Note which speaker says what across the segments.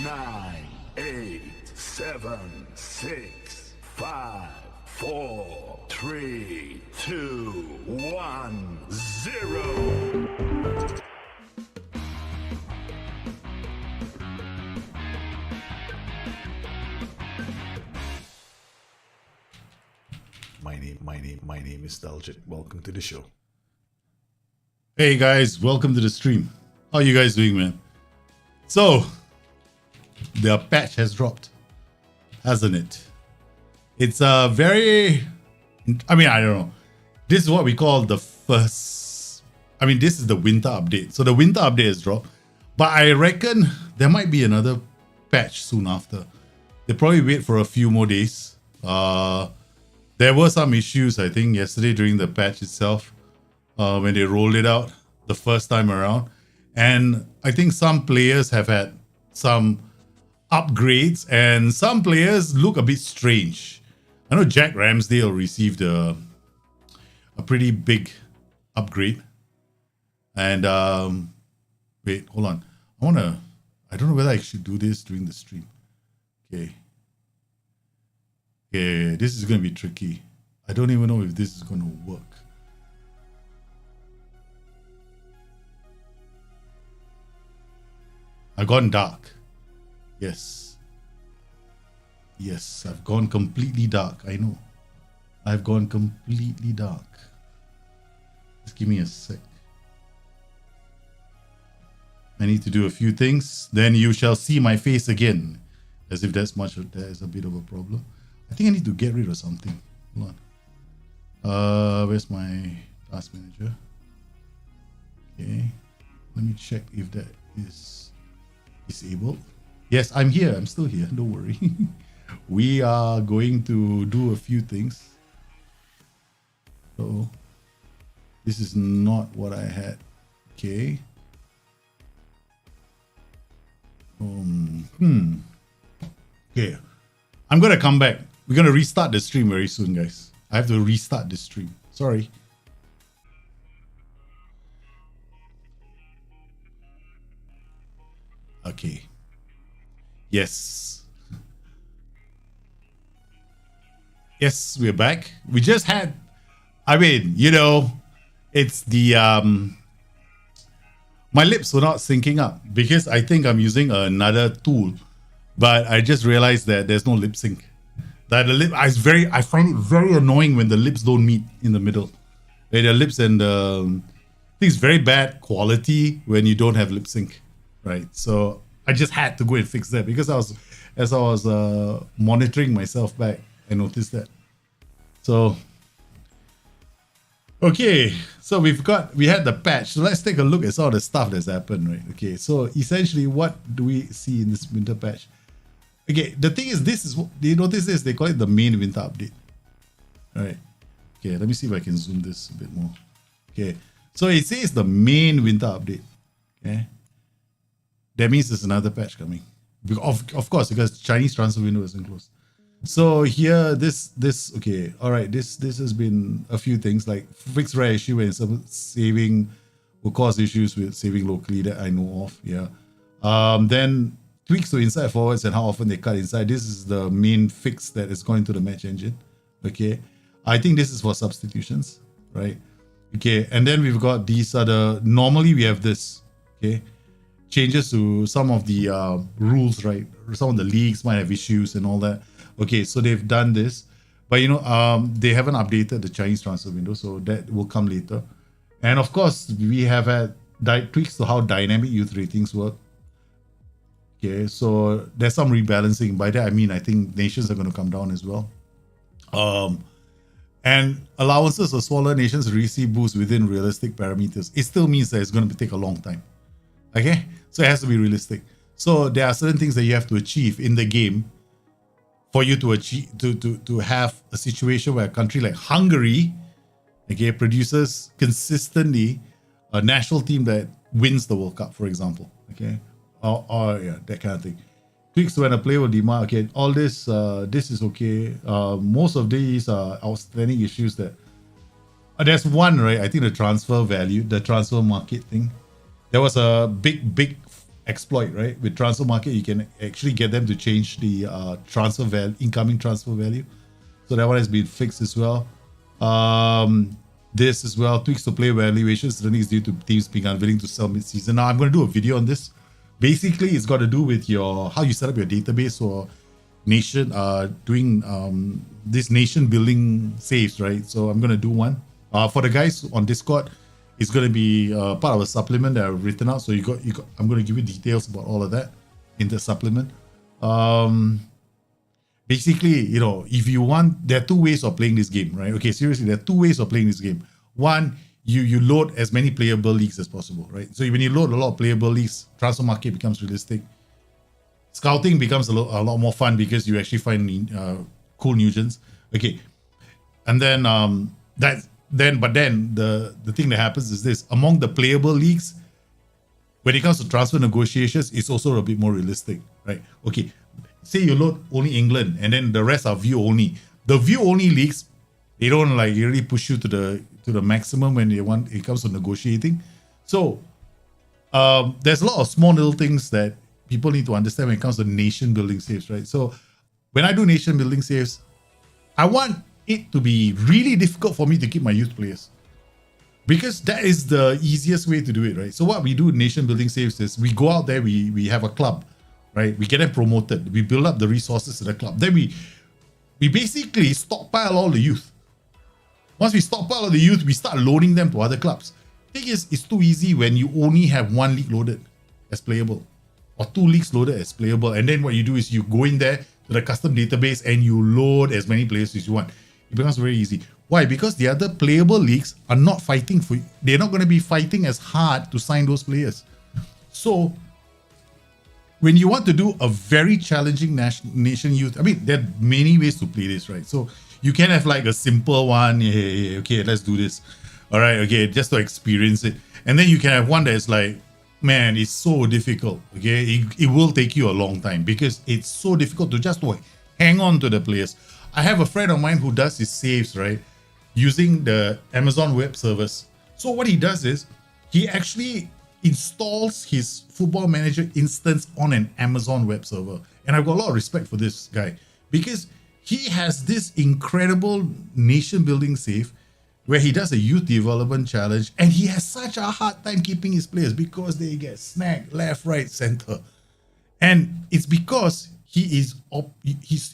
Speaker 1: nine, eight, seven, six, five, four, three, two, one, zero.
Speaker 2: My name is Daljit. Welcome to the show. Hey guys, welcome to the stream. How you guys doing, man? So, the patch has dropped, hasn't it? It's a very, I don't know. This is what we call the first, this is the winter update. So the winter update has dropped, but I reckon there might be another patch soon after. They probably wait for a few more days. There were some issues, I think, yesterday during the patch itself, when they rolled it out the first time around. And I think some players have had some upgrades and some players look a bit strange. I know Jack Ramsdale received a pretty big upgrade. And wait, hold on. I don't know whether I should do this during the stream. Okay, this is going to be tricky. I don't even know if this is going to work. I've gone dark. Yes, I've gone completely dark. I know. I've gone completely dark. Just give me a sec. I need to do a few things. Then you shall see my face again. As if that is a bit of a problem. I think I need to get rid of something. Hold on. Where's my task manager? Okay. Let me check if that is disabled. Yes, I'm here. I'm still here. Don't worry. We are going to do a few things. So this is not what I had. Okay. Okay. I'm gonna come back. We're gonna restart the stream very soon, guys. I have to restart the stream. Sorry. Okay. Yes, we're back. We just had, it's the, my lips were not syncing up because I think I'm using another tool, but I just realized that there's no lip sync. That I find it very annoying when the lips don't meet in the middle. The lips and I think it's very bad quality when you don't have lip sync, right? So I just had to go and fix that because as I was monitoring myself back, I noticed that. So, okay, so we had the patch. So let's take a look at some of the stuff that's happened, right? Okay, so essentially, what do we see in this winter patch? Okay, the thing is, do you notice this? They call it the main winter update. All right. Okay, let me see if I can zoom this a bit more. Okay, so it says the main winter update. Okay. That means there's another patch coming. Of course, because Chinese transfer window isn't closed. So here, this has been a few things like fixed rare issue and some saving will cause issues with saving locally that I know of. Yeah. Then tweaks to inside forwards and how often they cut inside. This is the main fix that is going to the match engine. Okay. I think this is for substitutions, right? Okay. And then we've got these normally we have this. Okay. Changes to some of the rules, right? Some of the leagues might have issues and all that. Okay, so they've done this, but they haven't updated the Chinese transfer window, so that will come later. And of course, we have had tweaks to how dynamic youth ratings work. Okay, so there's some rebalancing. By that I mean I think nations are going to come down as well. And allowances of smaller nations receive boosts within realistic parameters. It still means that it's going to take a long time. Okay, so it has to be realistic. So there are certain things that you have to achieve in the game for you to achieve to have a situation where a country like Hungary, okay, produces consistently a national team that wins the World Cup, for example. Okay, or that kind of thing. Tweaks when a player will demand. Okay, all this this is okay. Most of these are outstanding issues that there's one, right? I think the transfer value, the transfer market thing. There was a big exploit, right? With transfer market, you can actually get them to change the transfer value, incoming transfer value. So that one has been fixed as well. This as well, tweaks to play valuations suddenly is due to teams being unwilling to sell mid-season. Now I'm going to do a video on this. Basically, it's got to do with your how you set up your database or nation doing this nation building saves, right? So I'm going to do one for the guys on Discord. It's going to be part of a supplement that I've written out. So you got. I'm going to give you details about all of that in the supplement. Basically, you know, if you want, there are two ways of playing this game, right? Okay, seriously, there are two ways of playing this game. One, you load as many playable leagues as possible, right? So when you load a lot of playable leagues, transfer market becomes realistic. Scouting becomes a lot more fun because you actually find cool Nugents. Okay, and then the thing that happens is this: among the playable leagues, when it comes to transfer negotiations, it's also a bit more realistic, right? Okay, say you load only England, and then the rest are view only. The view only leagues, they don't like really push you to the maximum when it comes to negotiating. So there's a lot of small little things that people need to understand when it comes to nation building saves, right? So when I do nation building saves, I want it to be really difficult for me to keep my youth players, because that is the easiest way to do it, right? So what we do in nation building saves is we go out there, we have a club, right? We get them promoted, we build up the resources to the club. Then we basically stockpile all the youth. Once we stockpile all the youth, we start loading them to other clubs. Thing is, it's too easy when you only have one league loaded as playable, or two leagues loaded as playable. And then what you do is you go in there to the custom database and you load as many players as you want. It becomes very easy. Why? Because the other playable leagues are not fighting for you. They're not going to be fighting as hard to sign those players. So when you want to do a very challenging nation youth, I mean, there are many ways to play this, right? So you can have like a simple one. Yeah, okay, let's do this. All right, okay, just to experience it. And then you can have one that's like, man, it's so difficult. Okay, it will take you a long time because it's so difficult to just hang on to the players. I have a friend of mine who does his saves, right, using the Amazon Web Service. So what he does is he actually installs his Football Manager instance on an Amazon web server. And I've got a lot of respect for this guy because he has this incredible nation building save where he does a youth development challenge and he has such a hard time keeping his players because they get snagged left, right, center. And it's because he's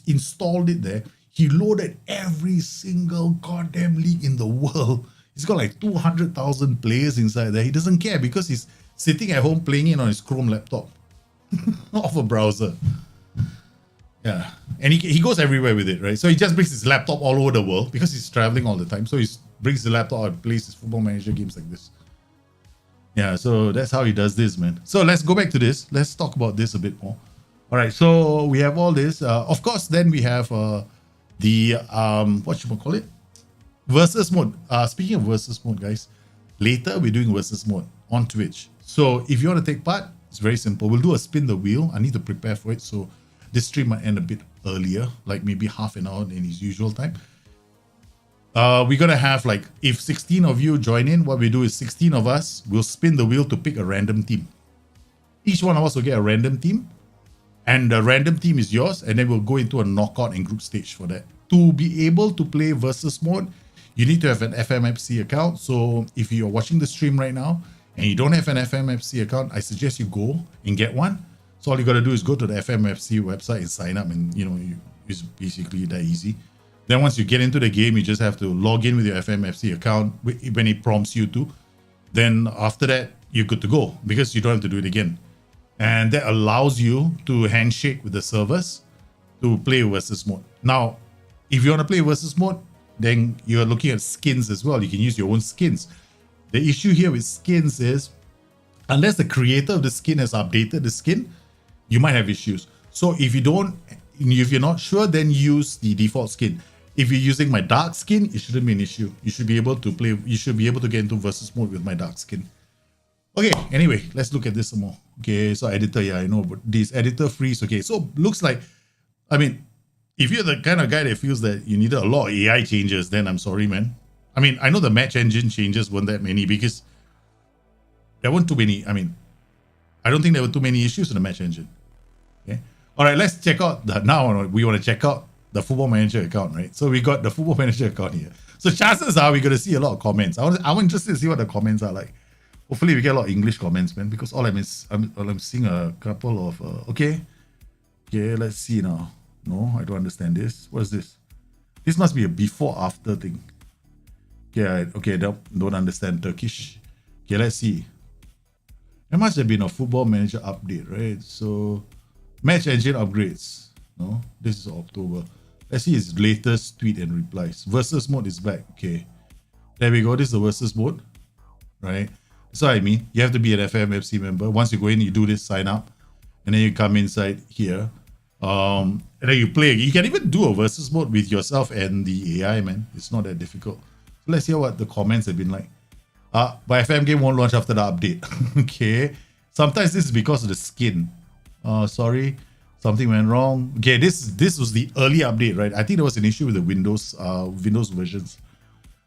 Speaker 2: installed it there. He loaded every single goddamn league in the world. He's got like 200,000 players inside there. He doesn't care because he's sitting at home playing it on his Chrome laptop off a browser. Yeah. And he goes everywhere with it, right? So he just brings his laptop all over the world because he's traveling all the time. So he brings the laptop and plays his Football Manager games like this. Yeah, so that's how he does this, man. So let's go back to this. Let's talk about this a bit more. All right, so we have all this. Of course, then we have the, what should we call it? Versus mode. Speaking of versus mode, guys, later we're doing versus mode on Twitch. So if you want to take part, it's very simple. We'll do a spin the wheel. I need to prepare for it. So this stream might end a bit earlier, like maybe half an hour in his usual time. We're going to have like, if 16 of you join in, what we do is 16 of us will spin the wheel to pick a random team. Each one of us will get a random team. And the random team is yours. And then we'll go into a knockout and group stage for that. To be able to play versus mode, you need to have an FMFC account. So if you're watching the stream right now and you don't have an FMFC account, I suggest you go and get one. So all you got to do is go to the FMFC website and sign up, and it's basically that easy. Then once you get into the game, you just have to log in with your FMFC account when it prompts you to. Then after that, you're good to go because you don't have to do it again. And that allows you to handshake with the servers to play versus mode. Now, if you want to play versus mode, then you're looking at skins as well. You can use your own skins. The issue here with skins is, unless the creator of the skin has updated the skin, you might have issues. So if you're not sure, then use the default skin. If you're using my dark skin, it shouldn't be an issue. You should be able to play. You should be able to get into versus mode with my dark skin. Okay, anyway, let's look at this some more. Okay, so editor, yeah, I know, but this editor freeze. Okay, so looks like, I mean, if you're the kind of guy that feels that you needed a lot of AI changes, then I'm sorry, man. I mean, I know the match engine changes weren't that many because there weren't too many. I mean, I don't think there were too many issues in the match engine. Okay. All right, let's check out now we want to check out the Football Manager account, right? So we got the Football Manager account here. So chances are we're going to see a lot of comments. I'm interested to see what the comments are like. Hopefully we get a lot of English comments, man, because all I'm seeing a couple of, okay, let's see now. No, I don't understand this. What is this? This must be a before-after thing. Okay, don't understand Turkish. Okay, let's see. There must have been a Football Manager update, right? So, match engine upgrades. No, this is October. Let's see his latest tweet and replies. Versus mode is back. Okay, there we go. This is the versus mode, right? That's what I mean. You have to be an FMFC member. Once you go in, you do this, sign up, and then you come inside here. And then you play. You can even do a versus mode with yourself and the AI, man. It's not that difficult. So let's hear what the comments have been like. But FM game won't launch after the update. Okay. Sometimes this is because of the skin. Sorry, something went wrong. Okay, this was the early update, right? I think there was an issue with the Windows versions.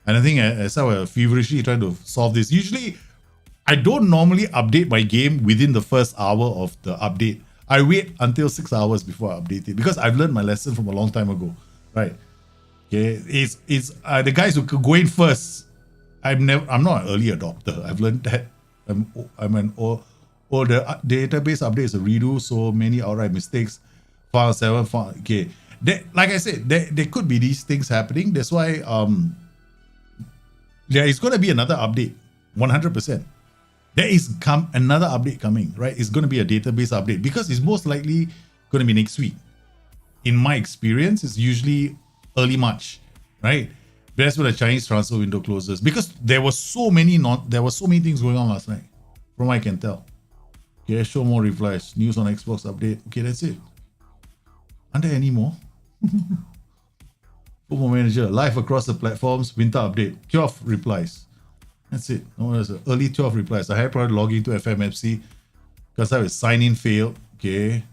Speaker 2: And I think as I was feverishly trying to solve this. Usually, I don't normally update my game within the first hour of the update. I wait until 6 hours before I update it because I've learned my lesson from a long time ago, right? Okay, it's the guys who could go in first. I'm not an early adopter. I've learned that. I'm an old the database updates a redo, so many outright mistakes. File 7, okay. Like I said, there could be these things happening. That's why there is going to be another update, 100%. There is another update coming, right? It's going to be a database update because it's most likely going to be next week. In my experience, it's usually early March, right? That's when the Chinese transfer window closes because there were so many things going on last night, from what I can tell. Okay, show more replies. News on Xbox update. Okay, that's it. Aren't there any more? Football Manager live across the platforms. Winter update. 12 replies. That's it. No, there's early 12 replies. I had probably log into FMFC because I was sign-in failed. Okay.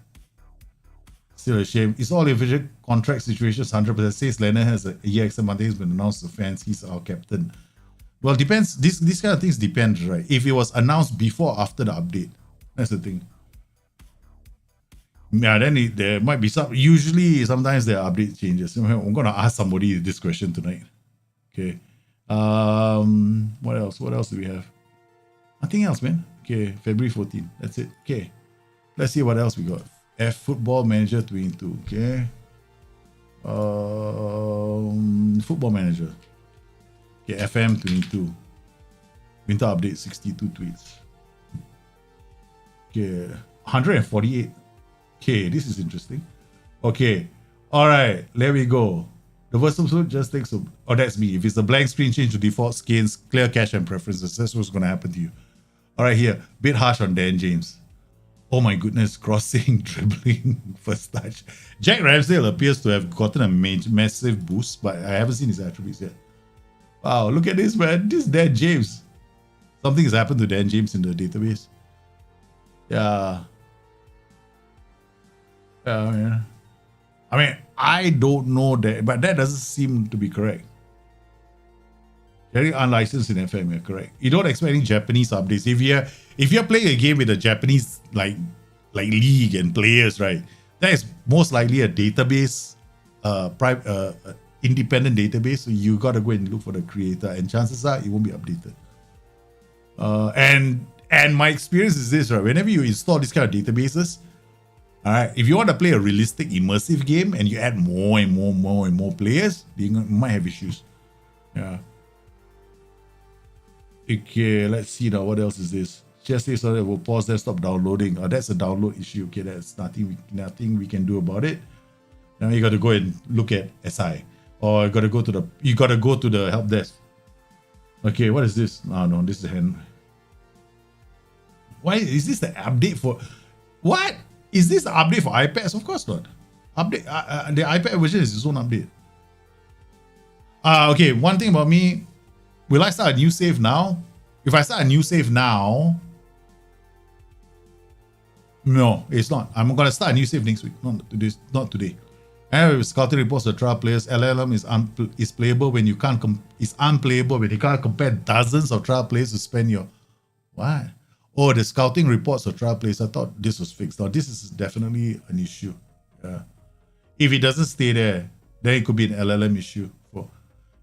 Speaker 2: Still a shame. It's all official contract situations 100%. Says Leonard has a EXM Monday has been announced to fans. He's our captain. Well, depends. These kind of things depend, right? If it was announced before or after the update. That's the thing. Yeah, then there might be some. Usually, sometimes there are update changes. I'm going to ask somebody this question tonight. Okay. What else? What else do we have? Nothing else, man. Okay, February 14. That's it. Okay. Let's see what else we got. Football Manager 22. Okay. Football Manager. Okay, FM22. Winter update 62 tweets. Okay, 148. Okay, this is interesting. Okay. Alright, there we go. The versus mode just takes that's me. If it's a blank screen, change to default skins, clear cache and preferences. That's what's going to happen to you. All right, here. Bit harsh on Dan James. Oh my goodness. Crossing, dribbling, first touch. Jack Ramsdale appears to have gotten a massive boost, but I haven't seen his attributes yet. Wow, look at this, man. This is Dan James. Something has happened to Dan James in the database. Yeah. Yeah, man. I mean, I don't know that, but that doesn't seem to be correct. Very unlicensed in FM, correct. You don't expect any Japanese updates. If you're playing a game with a Japanese like league and players, right? That is most likely a database, independent database. So you gotta go and look for the creator, and chances are it won't be updated. And my experience is this, right? Whenever you install these kind of databases, all right, if you want to play a realistic, immersive game and you add more and more players, you might have issues. Yeah. Okay, let's see now. What else is this? Just say so that we'll pause desktop downloading. That's a download issue. Okay, that's nothing we can do about it. Now you got to go and look at SI, or you got to go to the help desk. Okay, what is this? Oh no, this is the hand. Why is this the update for? What? Is this the update for iPads? Of course not. Update the iPad version is its own update. Okay, one thing about me, will I start a new save now? If I start a new save now, no, it's not. I'm gonna start a new save next week. Not today. And scouting reports the trial players, LLM is playable when you can't is unplayable when you can't compare dozens of trial players to spend your what? oh, the scouting reports of trial players, I thought this was fixed. Now, this is definitely an issue. If it doesn't stay there, then it could be an LLM issue. For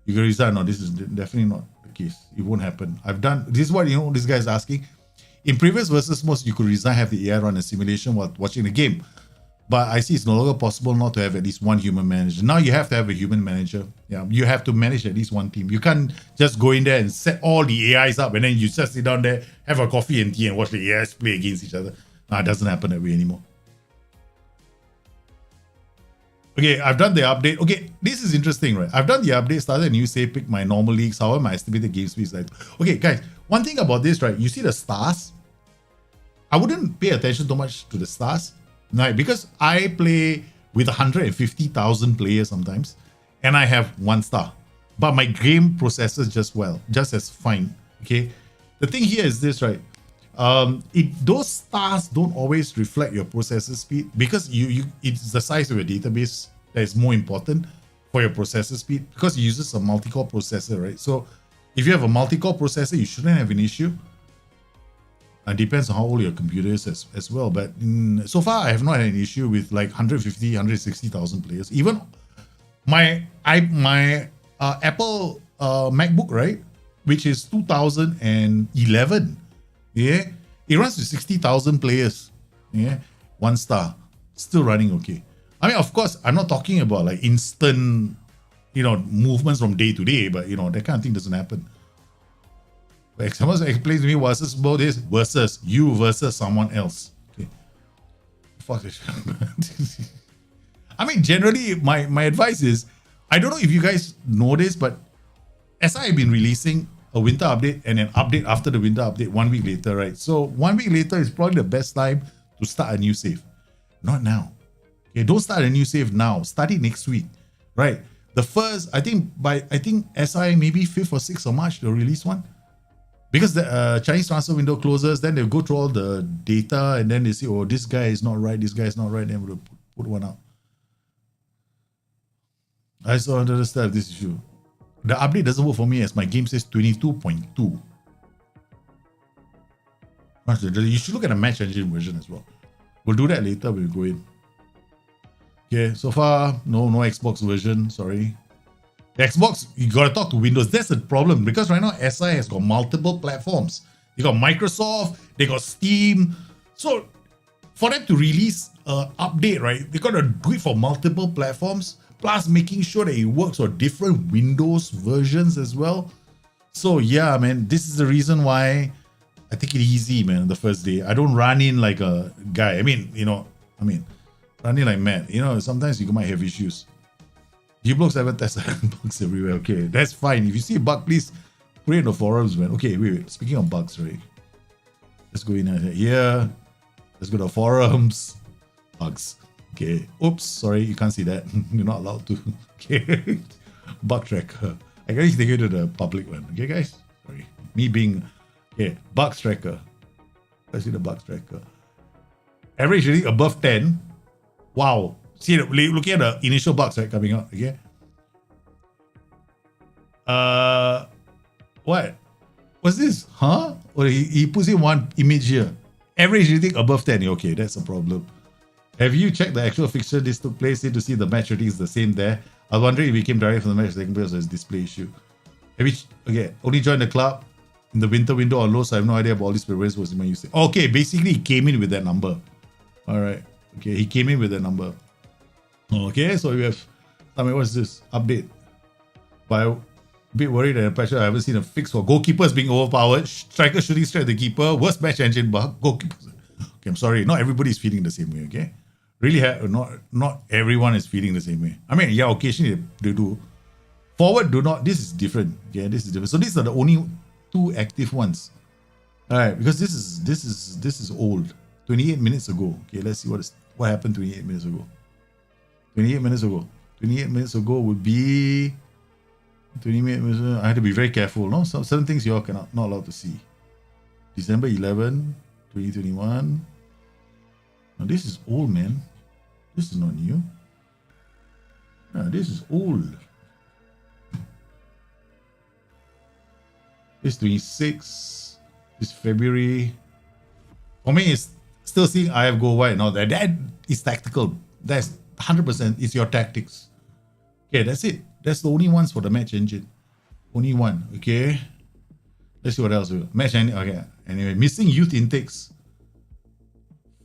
Speaker 2: you can resign. No, this is definitely not the case. It won't happen. This is what, this guy is asking. In previous versus modes, you could resign, have the AI run a simulation while watching the game. But I see it's no longer possible not to have at least one human manager. Now you have to have a human manager. Yeah, you have to manage at least one team. You can't just go in there and set all the AIs up and then you just sit down there, have a coffee and tea and watch the AIs play against each other. No, it doesn't happen that way anymore. Okay, I've done the update. Okay, this is interesting, right? I've done the update, started a new save, pick my normal leagues, however my estimated game speed is like. Okay, guys, one thing about this, right? You see the stars? I wouldn't pay attention too much to the stars. Right, because I play with 150,000 players sometimes, and I have 1 star, but my game processes just as fine. Okay, the thing here is this, right? Those stars don't always reflect your processor speed because it's the size of your database that is more important for your processor speed because it uses a multi-core processor, right? So if you have a multi-core processor, you shouldn't have an issue. It depends on how old your computer is as well. But so far, I have not had an issue with like 150, 160,000 players. Even my Apple MacBook, right, which is 2011, yeah, it runs to 60,000 players, yeah, 1 star, still running okay. I mean, of course, I'm not talking about like instant, movements from day to day, but that kind of thing doesn't happen. Someone explains to me versus mode is versus you versus someone else. Okay. Fuck this. I mean, generally, my advice is, I don't know if you guys know this, but SI have been releasing a winter update and an update after the winter update 1 week later, right? So 1 week later is probably the best time to start a new save. Not now. Okay, don't start a new save now. Start it next week, right? The first, I think SI maybe 5th or 6th of March they'll release one. Because the Chinese transfer window closes, then they'll go through all the data and then they say, oh, this guy is not right, then we'll put one out. I still don't understand this issue. The update doesn't work for me as my game says 22.2. You should look at the match engine version as well. We'll do that later when we go in. Okay, so far, no Xbox version, sorry. Xbox, you gotta talk to Windows. That's the problem because right now SI has got multiple platforms. They got Microsoft, they got Steam. So for them to release an update, right, they gotta do it for multiple platforms, plus making sure that it works for different Windows versions as well. So yeah, man, this is the reason why I take it easy, man, the first day. I don't run in like a guy. Run in like mad. Sometimes you might have issues. You blokes haven't tested bugs everywhere. Okay, that's fine. If you see a bug, please put it in the forums, man. Okay, wait. Speaking of bugs, right? Let's go in here. Let's go to forums. Bugs. Okay. Oops, sorry, you can't see that. You're not allowed to. Okay. Bug tracker. I gotta take you to the public one. Okay, guys? Sorry. Me being... Okay, bugs tracker. Let's see the bugs tracker. Average rating above 10. Wow. See, looking at the initial bugs, right, coming out, okay? What? What's this? Huh? Or he puts in one image here. Average rating above 10. Okay, that's a problem. Have you checked the actual fixture this took place to see the match rating is the same there? I was wondering if it came directly from the match taking place or it's display issue. Okay, only joined the club in the winter window or low, so I have no idea about all these preferences was in my usage. Okay, basically he came in with that number. Alright. Okay, he came in with that number. Okay, so we have, what's this? Update. But I'm a bit worried that I haven't seen a fix for goalkeepers being overpowered, striker shooting straight at the keeper, worst match engine bug, goalkeepers. Okay, I'm sorry, not everybody is feeling the same way, okay? Really, not everyone is feeling the same way. I mean, yeah, occasionally they do. Forward do not, this is different. Yeah, this is different. So these are the only 2 active ones. Alright, because this is old. 28 minutes ago. Okay, let's see what happened 28 minutes ago. 28 minutes ago would be 20 minutes. I had to be very careful. No, certain things you all not allowed to see. December 11, 2021. Now this is old, man. This is not new. No, this is old. This 26. This February. For me, it's still seeing IF go wide and all that. That is tactical. That's 100%. It's your tactics. Okay, that's it. That's the only ones for the match engine. Only one. Okay. Let's see what else we got. Match engine. Okay. Anyway, missing youth intakes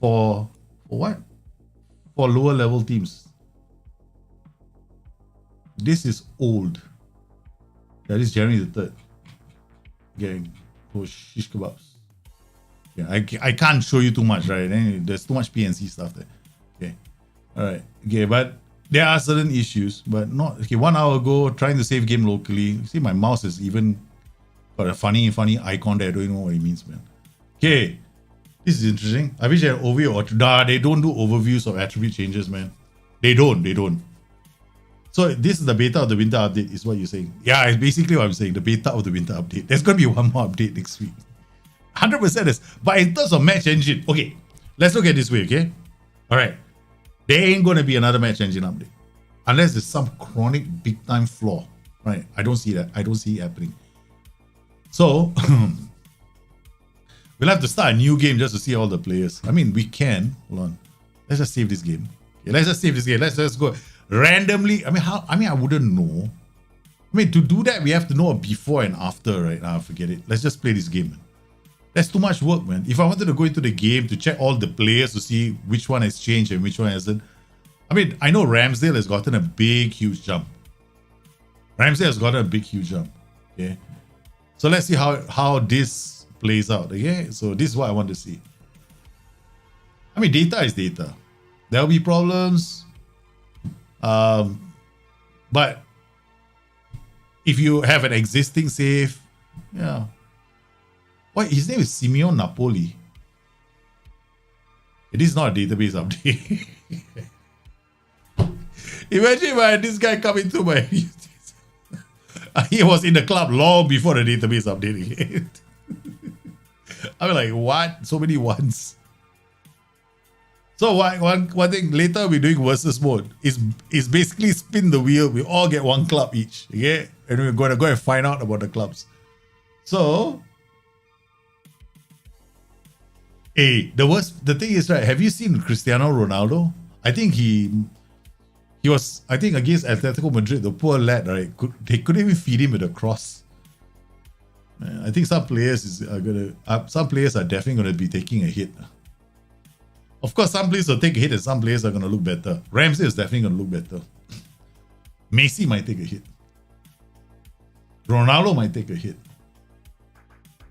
Speaker 2: for what? For lower level teams. This is old. That is January the 3rd. Okay. Oh, shish kebabs. Yeah, I can't show you too much, right? There's too much PNC stuff there. Okay. Alright. Okay, but there are certain issues, but not okay. 1 hour ago, trying to save game locally. See, my mouse is even got a funny icon there. I don't even know what it means, man. Okay. This is interesting. I wish I had overview or nah, they don't do overviews of attribute changes, man. They don't. So this is the beta of the winter update, is what you're saying. Yeah, it's basically what I'm saying. The beta of the winter update. There's gonna be one more update next week. 100% is. But in terms of match engine, okay, let's look at it this way, okay? Alright. There ain't gonna be another match engine update. Unless there's some chronic big time flaw. Right? I don't see that. I don't see it happening. So we'll have to start a new game just to see all the players. I mean, we can. Hold on. Let's just save this game. Okay, let's just save this game. Let's just go randomly. I wouldn't know. I mean, to do that, we have to know a before and after, right? Nah, forget it. Let's just play this game, man. That's too much work, man. If I wanted to go into the game to check all the players to see which one has changed and which one hasn't. I mean, I know Ramsdale has gotten a big, huge jump. Okay. So let's see how this plays out, okay? So this is what I want to see. I mean, data is data. There'll be problems. But if you have an existing save, yeah. What? His name is Simeon Napoli. It is not a database update. Imagine if I had this guy come into my... He was in the club long before the database update again. I'm like, what? So many ones. So one thing, later we're doing versus mode. It's basically spin the wheel. We all get one club each. Okay? And we're going to go and find out about the clubs. So... Hey, the thing is, right, have you seen Cristiano Ronaldo? I think he was, against Atletico Madrid, the poor lad, right? They couldn't even feed him with a cross. I think some players are definitely gonna be taking a hit. Of course, some players will take a hit and some players are gonna look better. Ramsey is definitely gonna look better. Messi might take a hit. Ronaldo might take a hit.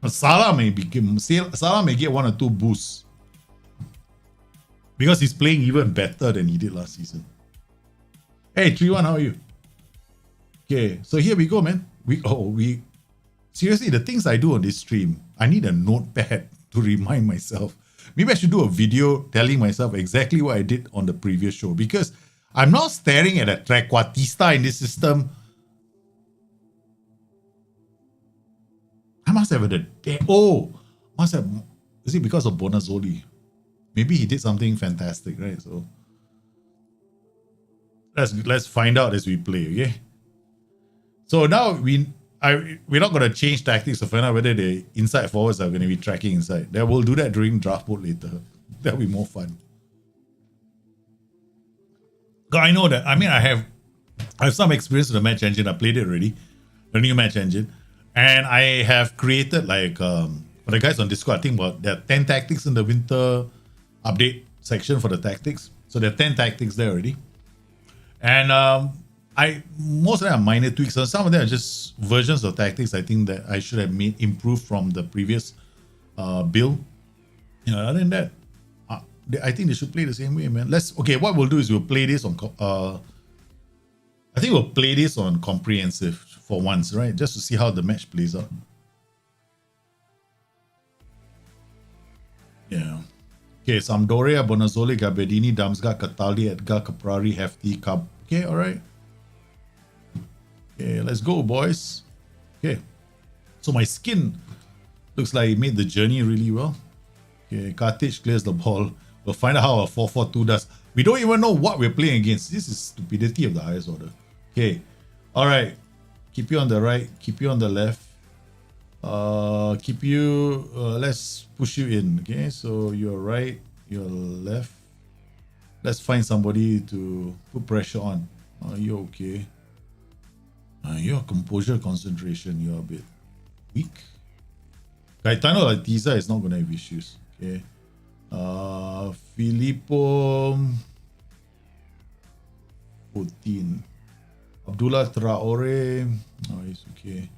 Speaker 2: Salah may get 1 or 2 boosts because he's playing even better than he did last season. Hey, 3-1, how are you? Okay, so here we go, man. Seriously, the things I do on this stream, I need a notepad to remind myself. Maybe I should do a video telling myself exactly what I did on the previous show, because I'm not staring at a trequartista in this system. I must have is it because of Bonazzoli? Maybe he did something fantastic, right? So let's find out as we play, okay? So now we're not going to change tactics to find out whether the inside forwards are going to be tracking inside. We'll do that during draft mode later. That'll be more fun. I know that. I mean, I have some experience with the match engine. I played it already, the new match engine. And I have created, like, for the guys on Discord, I think there are 10 tactics in the winter update section for the tactics. So there are 10 tactics there already. And most of them are minor tweaks. So some of them are just versions of tactics I think that I should have made improved from the previous build. You know, other than that, I think they should play the same way, man. What we'll do is we'll play this on... I think we'll play this on comprehensive for once, right? Just to see how the match plays out. Yeah. Okay, Sampdoria, Bonazzoli, Gabbiadini, Damsgaard, Cataldi, Edgar, Caprari, Hefty, Cab. Okay, alright. Okay, let's go, boys. Okay. So my skin looks like it made the journey really well. Okay, Kartic clears the ball. We'll find out how a 4-4-2 does. We don't even know what we're playing against. This is stupidity of the highest order. Okay. Alright. Keep you on the right. Keep you on the left. Keep you, let's push you in. Okay, so you're right, you're left. Let's find somebody to put pressure on. You're okay. Your composure, concentration, you're a bit weak. Gaetano Latiza is not going to have issues. Okay. Filippo 14. Abdullah Traore. Oh, he's okay.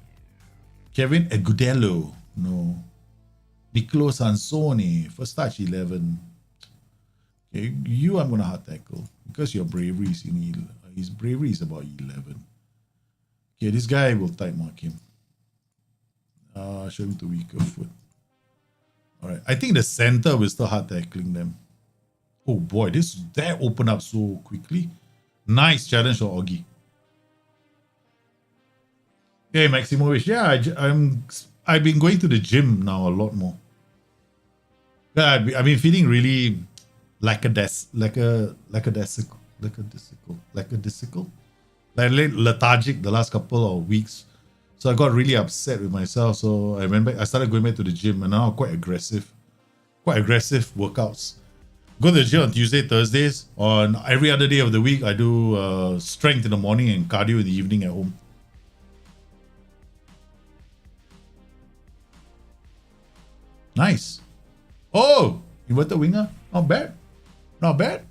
Speaker 2: Kevin Agudelo. No. Nicolo Sansoni. First touch 11. Okay, you I'm going to hard tackle. Because your bravery is in his bravery is about 11. Okay, this guy will tight mark him. Show him to weaker foot. Alright, I think the center will still hard tackling them. Oh boy, that opened up so quickly. Nice challenge for Augie. Okay, Maximovic. Yeah, I've been going to the gym now a lot more. Yeah, I've been feeling really lackadaisical, like lethargic the last couple of weeks. So I got really upset with myself. So I started going back to the gym, and now I'm quite aggressive workouts. Go to the gym on Tuesday, Thursdays. On every other day of the week, I do strength in the morning and cardio in the evening at home. Nice. Oh, inverted winger. Not bad. Not bad.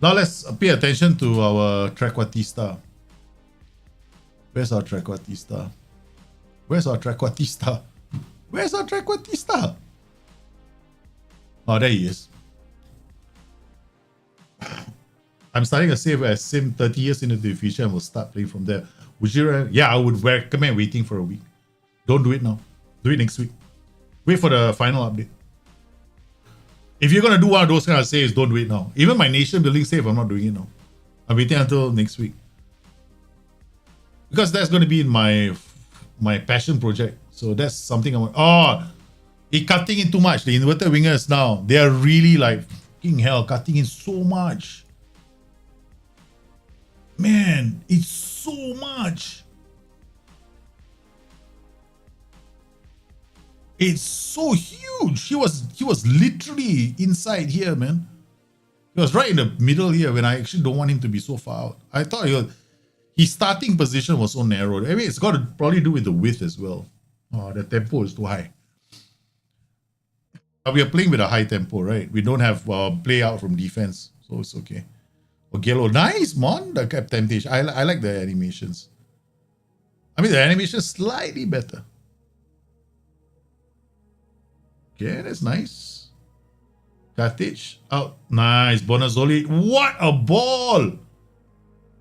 Speaker 2: Now let's pay attention to our trequartista. Where's our trequartista? Where's our trequartista? Where's our trequartista? Oh, there he is. I'm starting a save as Sim 30 years into the future and we'll start playing from there. Would you? Yeah, I would recommend waiting for a week. Don't do it now. Do it next week. Wait for the final update. If you're gonna do one of those kind of saves, don't do it now. Even my nation building save, I'm not doing it now. I'm waiting until next week. Because that's gonna be in my passion project. So that's something I want. Oh, it's cutting in too much. The inverted wingers now, they are really like fucking hell, cutting in so much. Man, it's so much. It's so huge. He was literally inside here, man. He was right in the middle here when I actually don't want him to be so far out. I thought his starting position was so narrow. I mean, it's got to probably do with the width as well. Oh, the tempo is too high. We are playing with a high tempo, right? We don't have play out from defense, so it's okay. Ogello, nice, man. The temptation. I like the animations. I mean, the animation is slightly better. Okay, that's nice. Katic out. Nice. Bonazzoli. What a ball!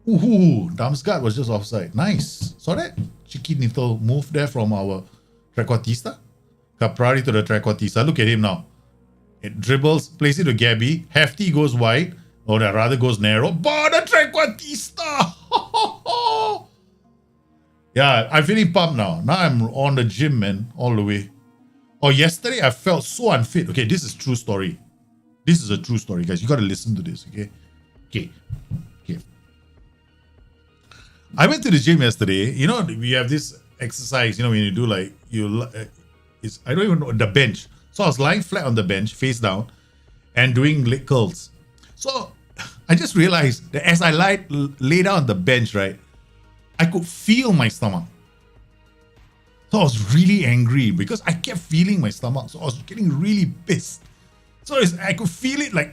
Speaker 2: Ooh, Damsgaard was just offside. Nice. Saw that? Cheeky little move there from our trequartista. Caprari to the trequartista. Look at him now. It dribbles, plays it to Gabby. Hefty goes wide. Or rather goes narrow. But the trequartista! Yeah, I'm feeling pumped now. Now I'm on the gym, man. All the way. Oh, yesterday I felt so unfit. Okay, this is true story. This is a true story, guys. You got to listen to this, okay? Okay. I went to the gym yesterday. You know, we have this exercise, you know, when you do like, I don't even know, the bench. So I was lying flat on the bench, face down, and doing leg curls. So I just realized that as I lay down on the bench, right, I could feel my stomach. So I was really angry because I kept feeling my stomach. So I was getting really pissed. So I could feel it like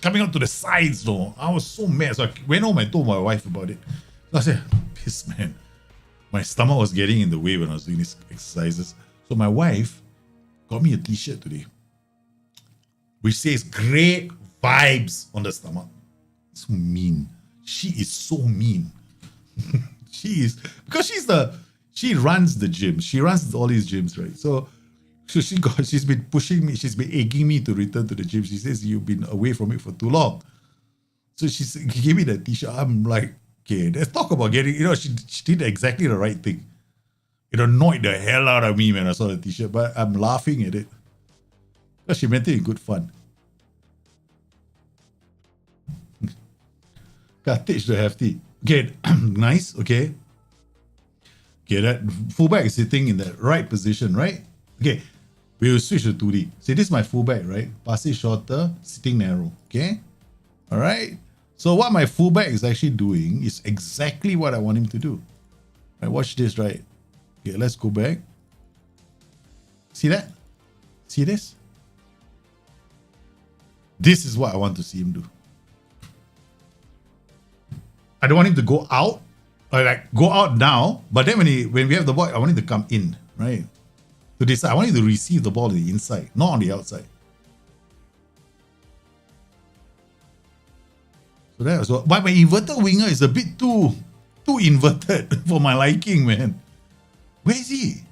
Speaker 2: coming out to the sides though. I was so mad. So I went home and told my wife about it. So I said, pissed, man. My stomach was getting in the way when I was doing these exercises. So my wife got me a t-shirt today, which says great vibes on the stomach. So mean. She is so mean. She is, because she runs the gym. She runs all these gyms, right? So she's been pushing me. She's been egging me to return to the gym. She says, you've been away from it for too long. So she gave me the t-shirt. I'm like, okay, let's talk about getting, you know, she did exactly the right thing. It annoyed the hell out of me when I saw the t-shirt, but I'm laughing at it. Because she meant it in good fun. Katic to Hefty. Okay, nice, okay. Okay, that fullback is sitting in the right position, right? Okay, we will switch to 2D. See, this is my fullback, right? Pass it shorter, sitting narrow, okay? All right? So what my fullback is actually doing is exactly what I want him to do. Right, watch this, right? Okay, let's go back. See that? See this? This is what I want to see him do. I don't want him to go out, or like go out now, but then when we have the ball, I want him to come in, right? To decide, I want him to receive the ball on the inside, not on the outside. So that was what, but my inverted winger is a bit too inverted for my liking, man. Where is he?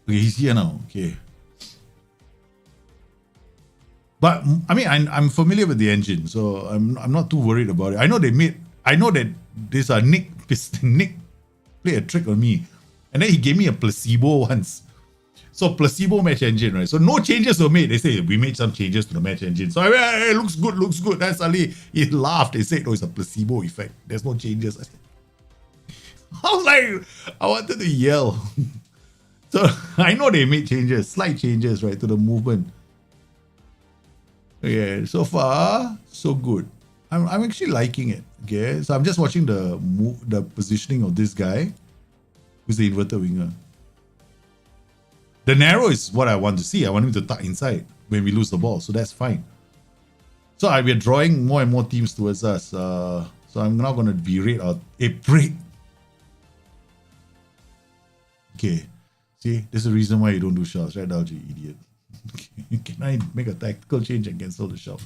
Speaker 2: Okay, he's here now. Okay. But I mean, I'm familiar with the engine, so I'm not too worried about it. I know that this Nick played a trick on me, and then he gave me a placebo once. So placebo match engine, right? So no changes were made. They say we made some changes to the match engine. So I went, hey, looks good. Then suddenly he laughed. They said, oh, it's a placebo effect. There's no changes. I was like, I wanted to yell. So I know they made changes, slight changes, right, to the movement. Okay, so far so good. I'm actually liking it. Okay, so I'm just watching the positioning of this guy, who's the inverted winger. The narrow is what I want to see. I want him to tuck inside when we lose the ball, so that's fine. So we're drawing more and more teams towards us. So I'm not going to berate or break. Okay, see, this is the reason why you don't do shots, right, Dalji, idiot. Can I make a tactical change and cancel the shot?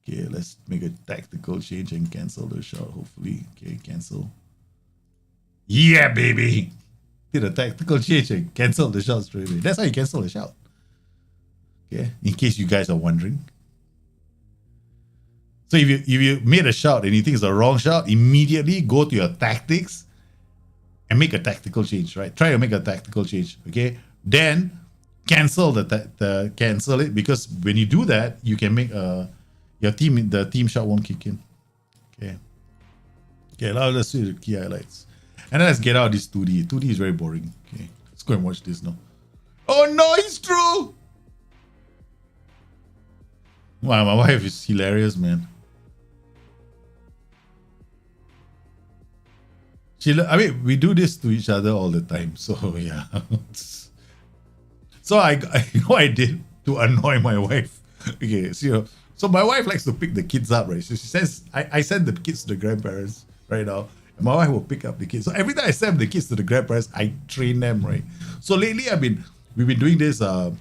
Speaker 2: Okay, let's make a tactical change and cancel the shot, hopefully. Okay, cancel. Yeah, baby! Did a tactical change and cancel the shot straight away. That's how you cancel the shot. Okay, in case you guys are wondering. So if you made a shot and you think it's a wrong shot, immediately go to your tactics and make a tactical change, right? Try to make a tactical change, okay? Then cancel cancel it, because when you do that, you can make the team shot won't kick in. Okay. Okay, now let's see the key highlights. And then let's get out of this 2D. 2D is very boring. Okay. Let's go and watch this now. Oh no, it's true! Wow, my wife is hilarious, man. I mean, we do this to each other all the time, so yeah. So I know I did to annoy my wife. Okay, so my wife likes to pick the kids up, right? So she says, I send the kids to the grandparents right now. And my wife will pick up the kids. So every time I send the kids to the grandparents, I train them, right? So lately we've been doing this. I'm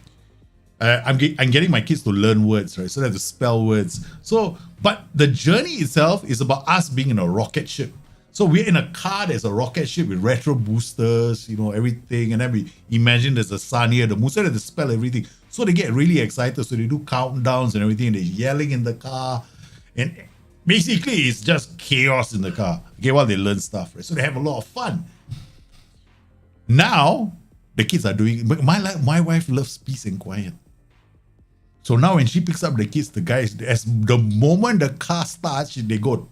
Speaker 2: getting my kids to learn words, right? So they have to spell words. So, but the journey itself is about us being in a rocket ship. So we're in a car that's a rocket ship with retro boosters, everything. And then we imagine there's a sun here. The Musa has to spell everything. So they get really excited. So they do countdowns and everything. And they're yelling in the car. And basically, it's just chaos in the car. Okay, while they learn stuff, right? So they have a lot of fun. Now, the kids are doing... My wife loves peace and quiet. So now when she picks up the kids, the guys, as the moment the car starts, they go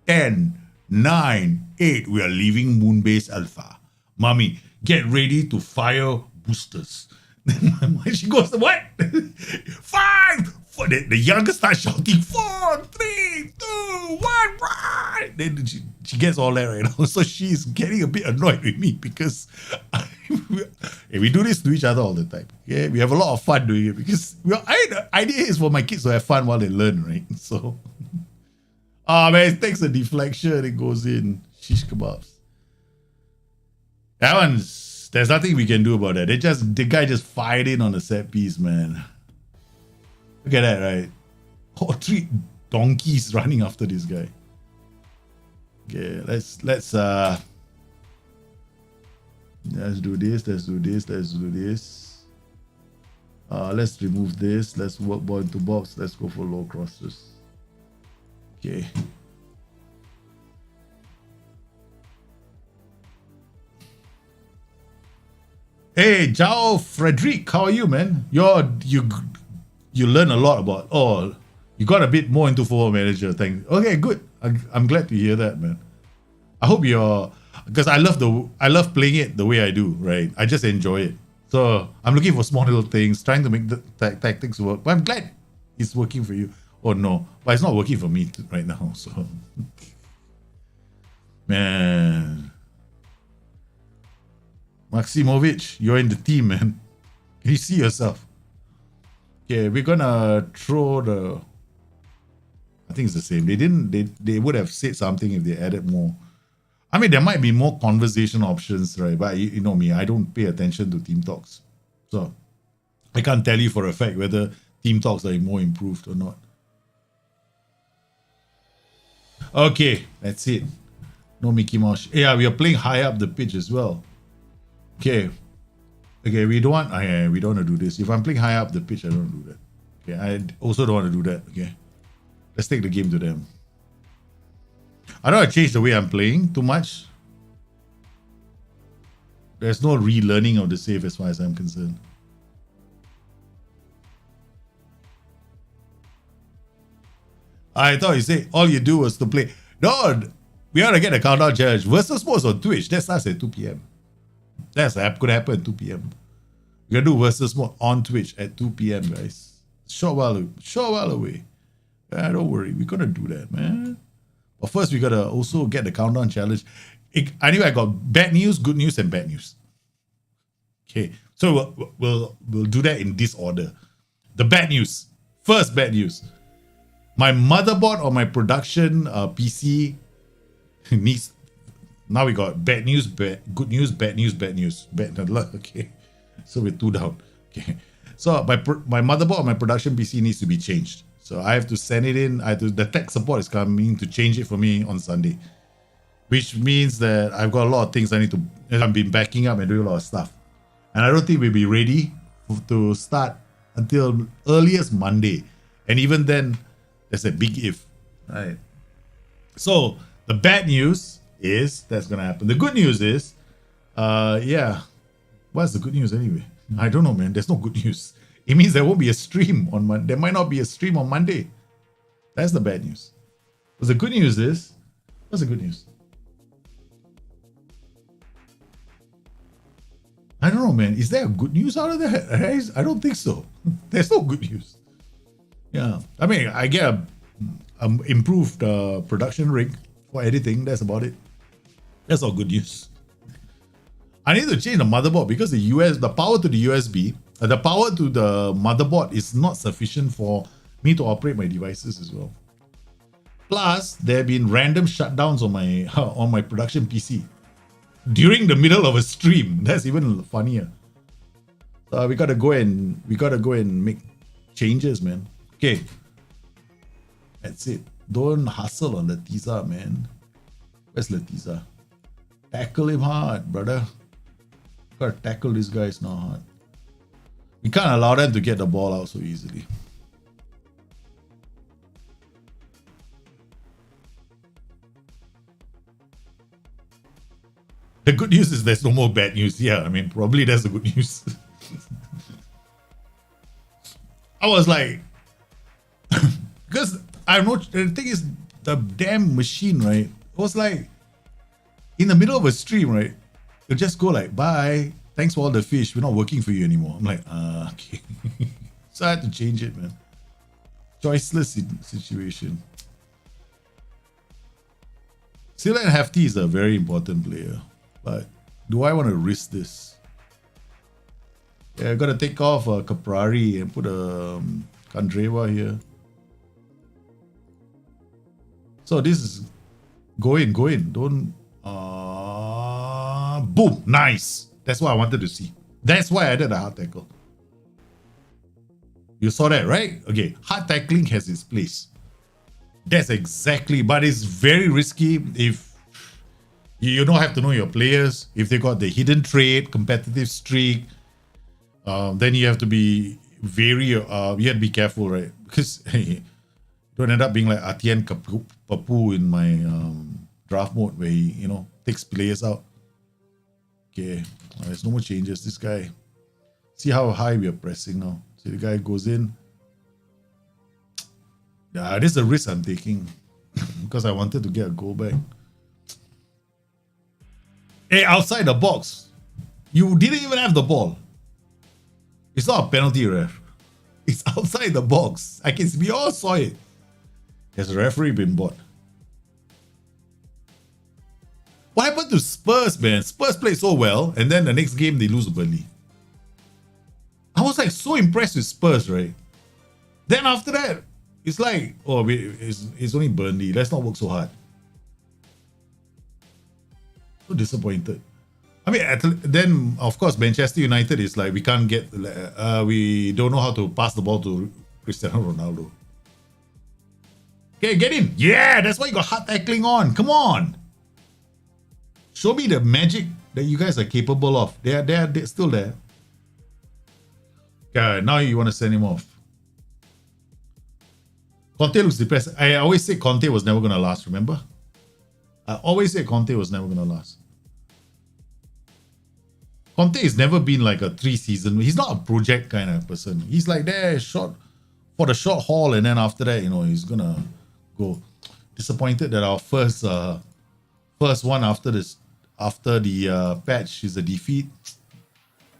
Speaker 2: 10... 9, 8, we are leaving Moonbase Alpha. Mommy, get ready to fire boosters. Then she goes, what? 5, 4. The youngest starts shouting, 4, 3, 2, 1, right. Then she gets all that right now. So she's getting a bit annoyed with me because we do this to each other all the time. Yeah, we have a lot of fun doing it because the idea is for my kids to have fun while they learn, right? So... Oh man, it takes a deflection, it goes in. Shish kebabs. There's nothing we can do about that. The guy just fired in on the set piece, man. Look at that, right? 3 donkeys running after this guy. Okay, let's do this, let's do this. Let's remove this. Let's work ball into box. Let's go for low crosses. Okay. Hey, Jao Frederic, how are you, man? You learn a lot about. You got a bit more into Football Manager. Thanks. Okay, good. I'm glad to hear that, man. I hope you're, because I love playing it the way I do, right? I just enjoy it. So I'm looking for small little things, trying to make the tactics work. But I'm glad it's working for you. Oh no, but it's not working for me right now. So, man, Maximovic, you're in the team, man. Can you see yourself? Okay, we're gonna throw the. I think it's the same. They would have said something if they added more. I mean, there might be more conversation options, right? But you know me, I don't pay attention to team talks. So I can't tell you for a fact whether team talks are more improved or not. Okay, that's it. No Mickey Mouse. Yeah, we are playing high up the pitch as well. Okay. Okay, we don't want to do this. If I'm playing high up the pitch, I don't do that. Okay, I also don't want to do that. Okay. Let's take the game to them. I don't want to change the way I'm playing too much. There's no relearning of the save as far as I'm concerned. I thought you said all you do was to play. No, we ought to get a countdown challenge. Versus modes on Twitch. That starts at 2 p.m. That's could happen at 2 p.m. We're gonna do versus mode on Twitch at 2 p.m. guys. Short while away. Don't worry, we're gonna do that, man. But first, we gotta also get the countdown challenge. Anyway, I got bad news, good news, and bad news. Okay, so we'll do that in this order. The bad news. First, bad news. My motherboard on my production PC needs. Now we got bad news, good news, bad news, bad news. Okay, so we're 2 down. Okay, so my motherboard on my production PC needs to be changed. So I have to send it in. The tech support is coming to change it for me on Sunday, which means that I've got a lot of things I need to. I've been backing up and doing a lot of stuff, and I don't think we'll be ready to start until earliest Monday, and even then, there's a big if. Right. So the bad news is that's gonna happen. The good news is, yeah. What's the good news anyway? I don't know, man. There's no good news. It means there won't be a stream on Monday. There might not be a stream on Monday. That's the bad news. But the good news is, what's the good news? I don't know, man. Is there a good news out of that? I don't think so. There's no good news. Yeah. I mean, I get a improved production rig for editing. That's about it. That's all good news. I need to change the motherboard because the power to the USB, the power to the motherboard is not sufficient for me to operate my devices as well. Plus, there have been random shutdowns on my production PC during the middle of a stream. That's even funnier. We gotta go and make changes, man. Okay, that's it. Don't hustle on Letiza, man. Where's Letiza? Tackle him hard, brother. Gotta tackle these guys now hard. We can't allow them to get the ball out so easily. The good news is there's no more bad news. Yeah, I mean, probably that's the good news. I was like, because I know the thing is, the damn machine, right? It was like, in the middle of a stream, right? It'll just go like, bye. Thanks for all the fish. We're not working for you anymore. I'm like, okay. So I had to change it, man. Choiceless situation. Silla and Hefty is a very important player. But do I want to risk this? Yeah, I got to take off Caprari and put a Kandreva here. So this is go in. Don't boom, nice. That's what I wanted to see. That's why I did a hard tackle. You saw that, right? Okay, hard tackling has its place. That's exactly, but it's very risky if you don't have to know your players. If they got the hidden trait, competitive streak, then you have to be very, you have to be careful, right? Because don't end up being like Atian Papu in my draft mode where he, takes players out. Okay, there's no more changes. This guy, see how high we are pressing now. See the guy goes in. Yeah, this is a risk I'm taking because I wanted to get a goal back. Hey, outside the box. You didn't even have the ball. It's not a penalty, ref. It's outside the box. We all saw it. Has the referee been bought? What happened to Spurs, man? Spurs played so well, and then the next game they lose to Burnley. I was like so impressed with Spurs, right? Then after that, it's like, oh, it's only Burnley. Let's not work so hard. So disappointed. I mean, then of course Manchester United is like we can't get, we don't know how to pass the ball to Cristiano Ronaldo. Okay, get in. Yeah, that's why you got hard tackling on. Come on. Show me the magic that you guys are capable of. They're still there. Yeah, now you want to send him off. Conte looks depressed. I always say Conte was never going to last, remember? I always say Conte was never going to last. Conte has never been like a 3-season. He's not a project kind of person. He's like there short for the short haul, and then after that, he's going to go. Disappointed that our first one after the patch is a defeat.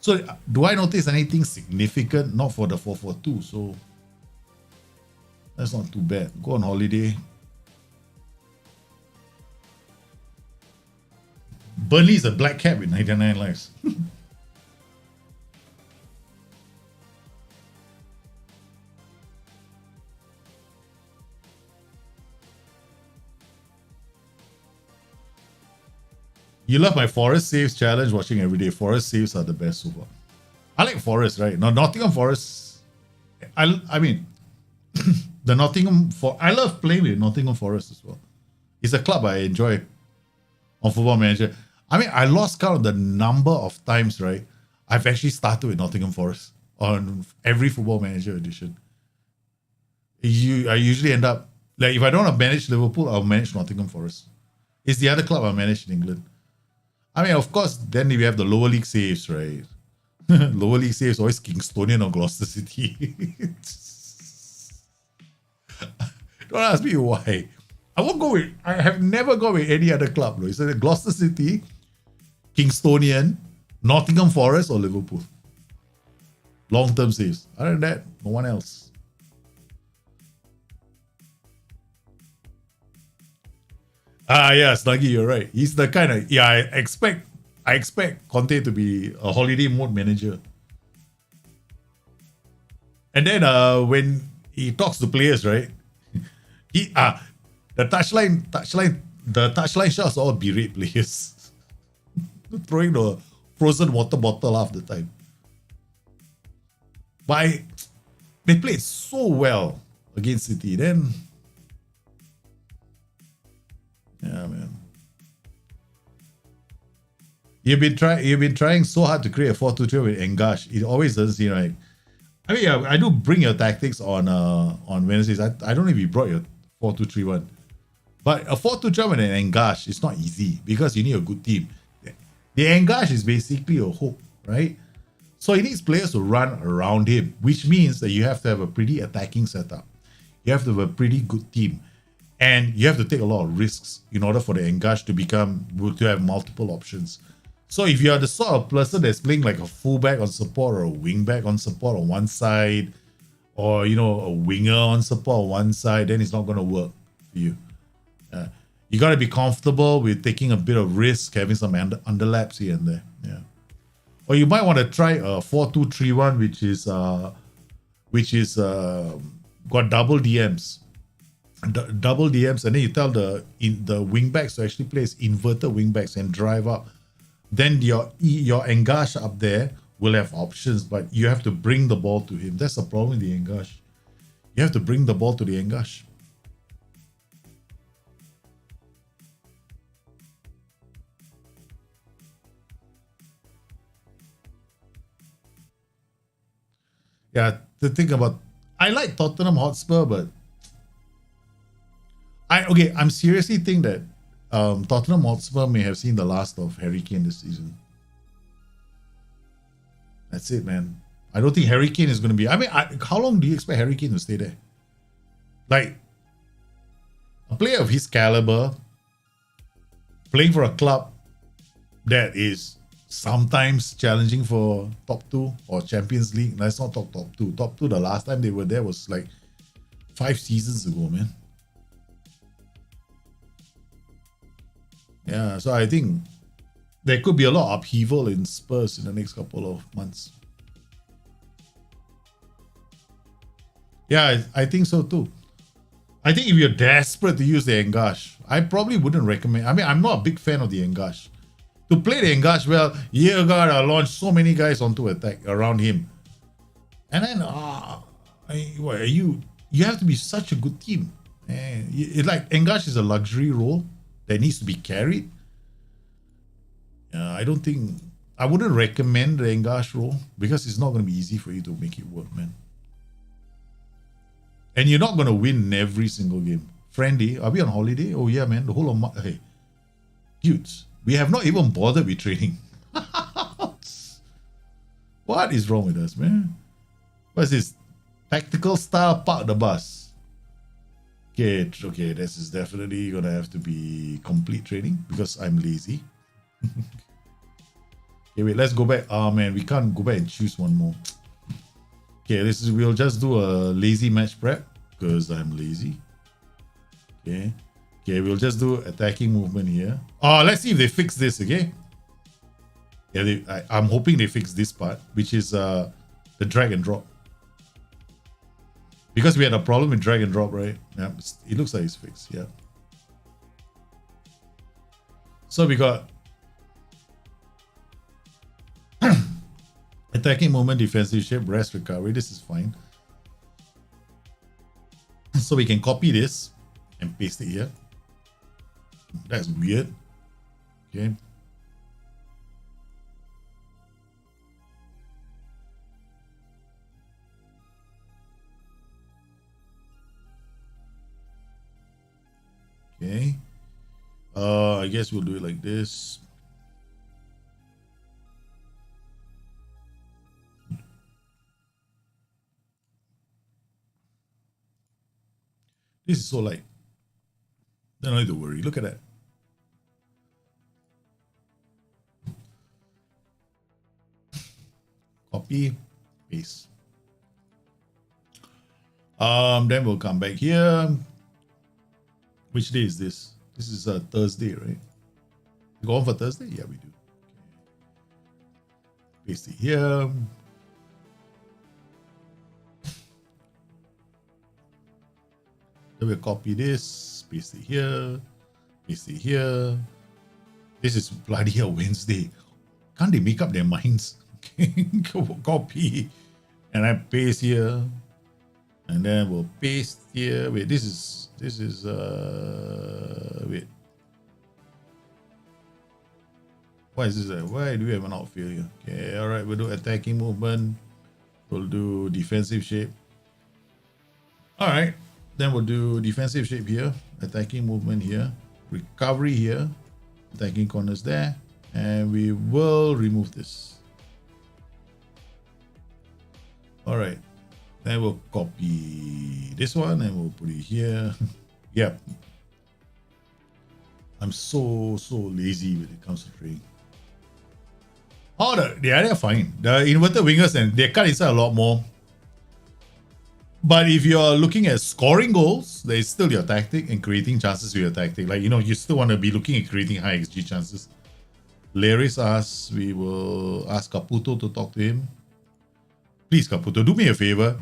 Speaker 2: So do I notice anything significant? Not for the 4-4-2, so that's not too bad. Go on holiday. Burnley is a black cat with 99 lives. You love my Forest Saves challenge, watching every day. Forest Saves are the best so far. I like Forest, right? Now, Nottingham Forest, I mean, the I love playing with Nottingham Forest as well. It's a club I enjoy on Football Manager. I mean, I lost count of the number of times, right? I've actually started with Nottingham Forest on every Football Manager edition. I usually end up, like, if I don't want to manage Liverpool, I'll manage Nottingham Forest. It's the other club I manage in England. I mean, of course, then we have the lower league saves, right? Lower league saves always Kingstonian or Gloucester City. Don't ask me why. I have never gone with any other club. It's either Gloucester City, Kingstonian, Nottingham Forest, or Liverpool. Long-term saves. Other than that, no one else. Yeah, Snuggy, you're right. He's the kind of, I expect Conte to be a holiday mode manager. And then when he talks to players, right? The touchline shots all berate players. Throwing the frozen water bottle half the time. But they played so well against City. Then, yeah, man. You've been trying so hard to create a 4-2-3 with Engash. It always doesn't seem right. I mean, I do bring your tactics on Wednesdays. I don't know if you brought your 4-2-3-1. But a 4-2-3 with an Engash is not easy because you need a good team. The Engash is basically a hook, right? So he needs players to run around him, which means that you have to have a pretty attacking setup. You have to have a pretty good team. And you have to take a lot of risks in order for the Engash to have multiple options. So if you are the sort of person that's playing like a fullback on support or a wingback on support on one side, or a winger on support on one side, then it's not going to work for you. You got to be comfortable with taking a bit of risk, having some underlaps here and there. Yeah. Or you might want to try a 4-2-3-1, which is got double DMs. Double DMs, and then you tell the wingbacks to actually place inverted wingbacks and drive up. Then your Engash up there will have options, but you have to bring the ball to him. That's the problem with the Engash. You have to bring the ball to the Engash. Yeah, to think about, I like Tottenham Hotspur, but I'm seriously think that Tottenham Hotspur may have seen the last of Harry Kane this season. That's it, man. I don't think Harry Kane is going to be... how long do you expect Harry Kane to stay there? Like, a player of his caliber, playing for a club that is sometimes challenging for top 2 or Champions League. Let's not talk top 2. Top 2, the last time they were there was like 5 seasons ago, man. Yeah, so I think there could be a lot of upheaval in Spurs in the next couple of months. Yeah, I think so too. I think if you're desperate to use the Engash, I probably wouldn't recommend. I mean, I'm not a big fan of the Engash. To play the Engash well, you gotta launch so many guys onto attack around him. And then, you have to be such a good team. Like, Engash is a luxury role that needs to be carried. I wouldn't recommend the Engash role because it's not going to be easy for you to make it work, man. And you're not going to win every single game. Friendly, are we on holiday? Oh yeah, man, the whole of month. Hey, dudes, we have not even bothered with training. What is wrong with us, man? What's this? Tactical style, park the bus. Okay, this is definitely gonna have to be complete training because I'm lazy. Okay, wait, let's go back. Oh man, we can't go back and choose one more. Okay, we'll just do a lazy match prep because I'm lazy. Okay, we'll just do attacking movement here. Oh, let's see if they fix this, okay? Yeah, I'm hoping they fix this part, which is the drag and drop. Because we had a problem with drag and drop, right? Yeah, it looks like it's fixed, yeah. So we got attacking movement, defensive shape, rest, recovery. This is fine. So we can copy this and paste it here. That's weird. Okay. Okay. I guess we'll do it like this. This is so light. Don't need to worry. Look at that. Copy, paste. Then we'll come back here. Which day is this? This is a Thursday, right? You go on for Thursday? Yeah, we do. Okay. Paste it here. Then we'll copy this, paste it here, paste it here. This is bloody a Wednesday. Can't they make up their minds? Copy. And I paste here. And then we'll paste here. Wait, this is wait. Why is this? Why do we have an outfield here? Okay, alright, we'll do attacking movement. We'll do defensive shape. Alright. Then we'll do defensive shape here, attacking movement here, recovery here, attacking corners there, and we will remove this. All right, then we'll copy this one and we'll put it here. Yep. I'm so lazy when it comes to training. Oh, they're fine. The inverted wingers, and they cut inside a lot more. But if you're looking at scoring goals, there is still your tactic and creating chances with your tactic. Like, you still want to be looking at creating high XG chances. Laris asks, we will ask Caputo to talk to him. Please, Caputo, do me a favor.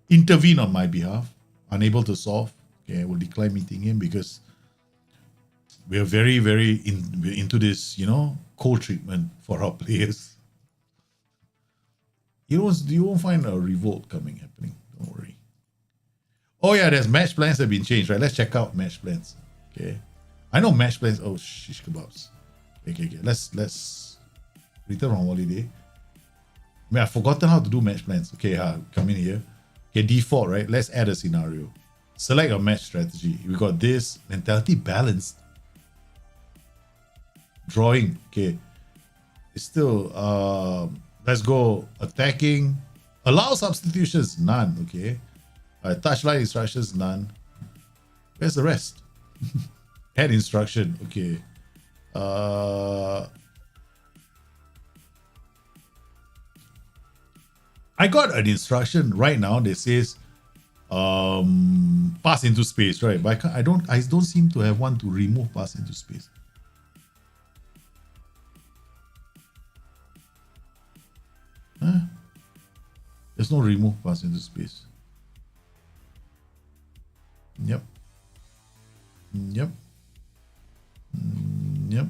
Speaker 2: Intervene on my behalf. Unable to solve. Okay, we'll decline meeting him because we're very, very into this, cold treatment for our players. You won't find a revolt happening. Don't worry. Oh yeah, there's match plans that have been changed, right? Let's check out match plans. Okay. I know match plans. Oh, shish kebabs. Okay. Let's return from holiday. I mean, I've forgotten how to do match plans. Okay, come in here. Okay, default, right? Let's add a scenario. Select a match strategy. We got this. Mentality balanced. Drawing. Okay. It's still, let's go attacking. Allow substitutions. None. Okay. Touchline instructions, none. Where's the rest? Head instruction, okay. I got an instruction right now that says pass into space, right? But I don't seem to have one to remove pass into space. Huh? There's no remove pass into space. Yep. Yep. Yep.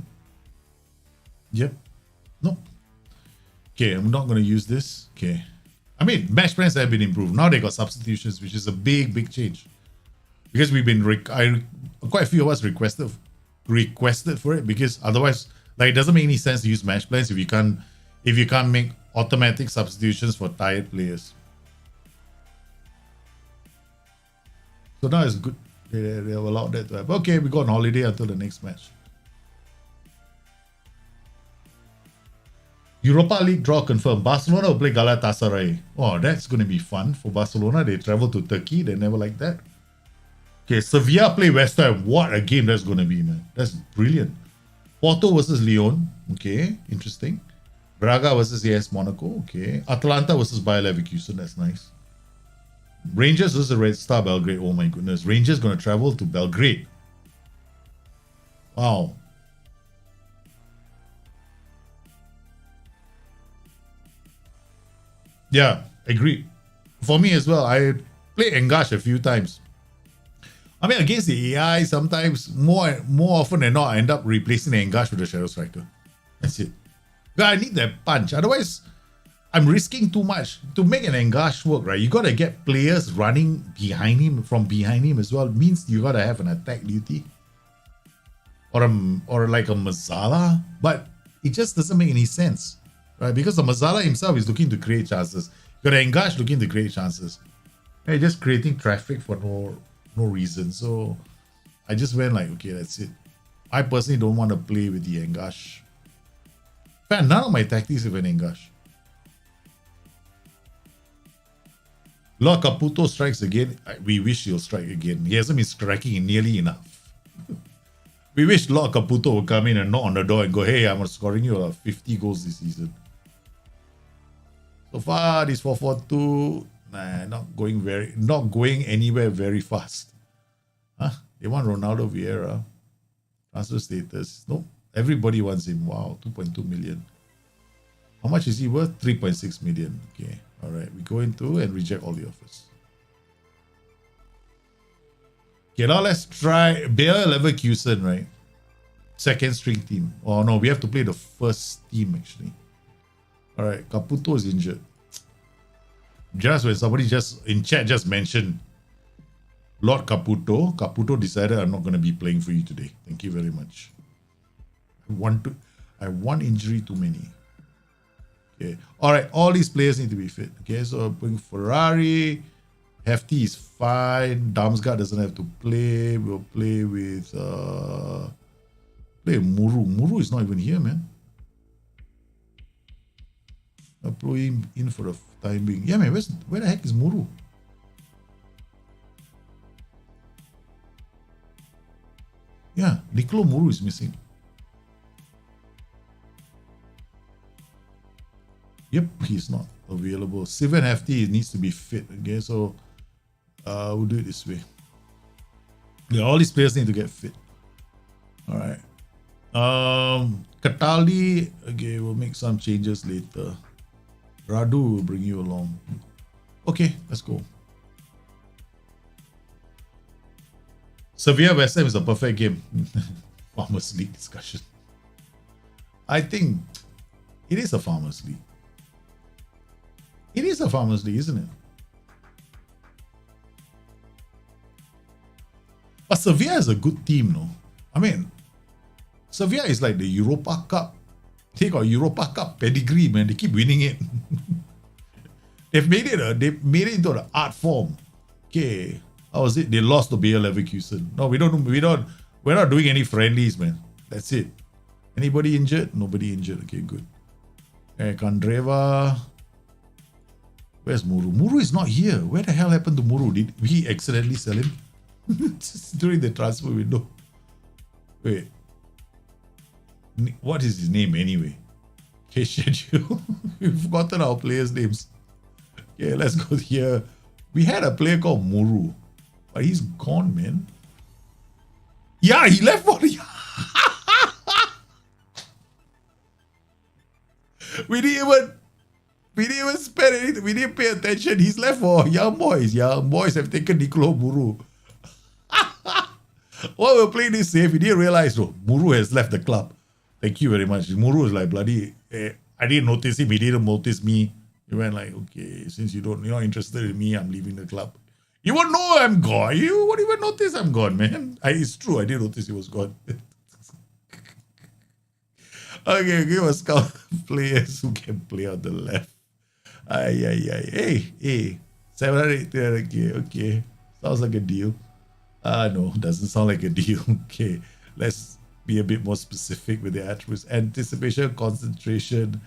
Speaker 2: Yep. No. Okay, I'm not going to use this. Okay. I mean, match plans have been improved. Now they got substitutions, which is a big change. Because we've been, quite a few of us requested for it, because otherwise, like, it doesn't make any sense to use match plans if you can't make automatic substitutions for tired players. So now it's good. They have allowed that to happen. Okay, we go on holiday until the next match. Europa League draw confirmed. Barcelona will play Galatasaray. Oh, that's going to be fun for Barcelona. They travel to Turkey. They never like that. Okay, Sevilla play West Ham. What a game that's going to be, man. That's brilliant. Porto versus Lyon. Okay, interesting. Braga versus AS Monaco. Okay. Atalanta versus Bayer Leverkusen. That's nice. Rangers versus Red Star Belgrade. Oh my goodness. Rangers going to travel to Belgrade. Wow. Yeah, agreed. For me as well, I played Engash a few times. I mean, against the AI, sometimes more often than not, I end up replacing the Engash with the Shadow Striker. That's it. But I need that punch. Otherwise, I'm risking too much. To make an Engash work, right? You got to get players running behind him, from behind him as well. It means you got to have an attack duty. Or like a Mazala. But it just doesn't make any sense. Right, because the Mazala himself is looking to create chances. You got Engash looking to create chances. Hey, just creating traffic for no reason. So I just went like, okay, that's it. I personally don't want to play with the Engash. In fact, none of my tactics have an Engash. Lord Caputo strikes again. We wish he'll strike again. He hasn't been striking nearly enough. We wish Lord Caputo would come in and knock on the door and go, hey, I'm scoring you 50 goals this season. So far, this 4-4-2, not going anywhere very fast. Huh? They want Ronaldo Vieira. Transfer status. Nope. Everybody wants him. Wow, 2.2 million. How much is he worth? 3.6 million. Okay. All right. We go into and reject all the offers. Okay, now let's try Bayer Leverkusen, right? Second string team. Oh no, we have to play the first team actually. All right, Caputo is injured. Just when somebody just in chat just mentioned Lord Caputo, Caputo decided I'm not going to be playing for you today. Thank you very much. I want injury too many. Okay. All right, all these players need to be fit. Okay, so bring Ferrari. Hefty is fine. Damsgaard doesn't have to play. We'll play with play Muru. Muru is not even here, man. I'll throw him in for the time being. Yeah, man, where the heck is Muru? Yeah, Nicolo Muru is missing. Yep, he's not available. Sivan Hefty needs to be fit. Okay, so we'll do it this way. Yeah, all these players need to get fit. All right. Cataldi, okay, we'll make some changes later. Radu will bring you along. Okay, let's go. Sevilla West Ham is a perfect game. Farmers League discussion. I think it is a Farmers League. It is a Farmers League, isn't it? But Sevilla is a good team, no? I mean, Sevilla is like the Europa Cup. They got Europa Cup pedigree, man. They keep winning it. They've made it into an art form. Okay. How was it? They lost to Bayer Leverkusen. No, we're not doing any friendlies, man. That's it. Anybody injured? Nobody injured. Okay, good. Kandreva. Where's Muru? Muru is not here. Where the hell happened to Muru? Did we accidentally sell him? During the transfer window. Wait. What is his name anyway? Okay, schedule. We've forgotten our players' names. Okay, let's go here. We had a player called Muru, but he's gone, man. Yeah, he left for the... We didn't even spend anything. We didn't pay attention. He's left for Young Boys. Young Boys have taken Nicolo Muru. While we're playing this safe, we didn't realize, Muru has left the club. Thank you very much. Muru was like, bloody, I didn't notice him. He didn't notice me. He went like, okay, since you're not interested in me, I'm leaving the club. You won't know I'm gone. You won't even notice I'm gone, man. It's true. I didn't notice he was gone. Okay, give us scout players who can play on the left. Hey, 700, 300k. Okay, sounds like a deal. No, doesn't sound like a deal. Okay, let's be a bit more specific with the attributes. Anticipation, concentration.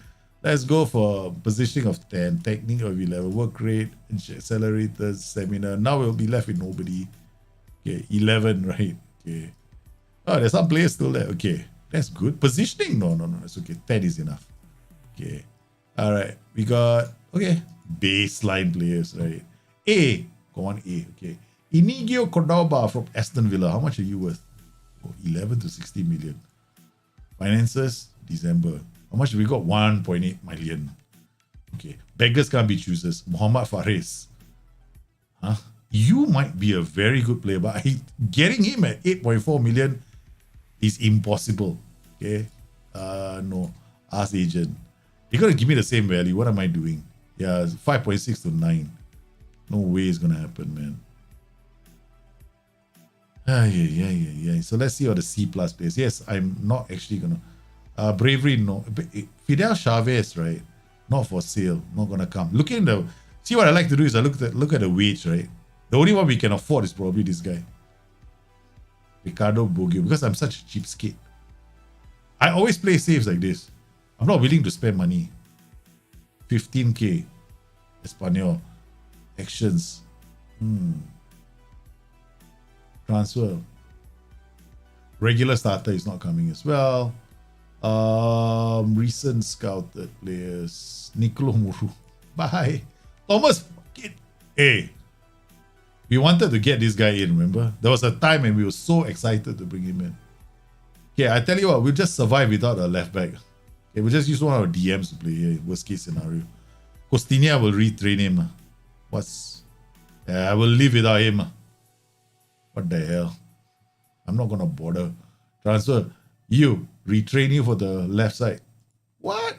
Speaker 2: Let's go for positioning of 10, technique of 11, work rate, accelerators, stamina. Now we'll be left with nobody. Okay, 11, right? Okay. Oh, there's some players still there. Okay, that's good. Positioning? No, it's okay. 10 is enough. Okay. All right, we got, okay, baseline players, right? Go on A, okay. Inigio Cordoba from Aston Villa. How much are you worth? 11 to 60 million. Finances, December. How much have we got? 1.8 million. Okay. Beggars can't be choosers. Muhammad Fares. You might be a very good player, but getting him at 8.4 million is impossible. Okay. No. Ask agent. You're going to give me the same value. What am I doing? Yeah, 5.6 to 9. No way it's going to happen, man. Yeah. So let's see all the C plus players. Yes, I'm not actually gonna. Bravery, no. Fidel Chavez, right? Not for sale. Not gonna come. See what I like to do is I look at the wage, right? The only one we can afford is probably this guy, Ricardo Boggio, because I'm such a cheapskate. I always play saves like this. I'm not willing to spend money. 15k. Espanyol. Actions. Transfer. Regular starter is not coming as well. Recent scouted players. Nicolo Muru. Bye. Thomas. Hey. We wanted to get this guy in, remember? There was a time when we were so excited to bring him in. Okay, I tell you what, we'll just survive without a left back. Okay, we'll just use one of our DMs to play here. Worst case scenario. Costinia will retrain him. I will live without him. What the hell? I'm not gonna bother. Transfer. You. Retrain you for the left side. What?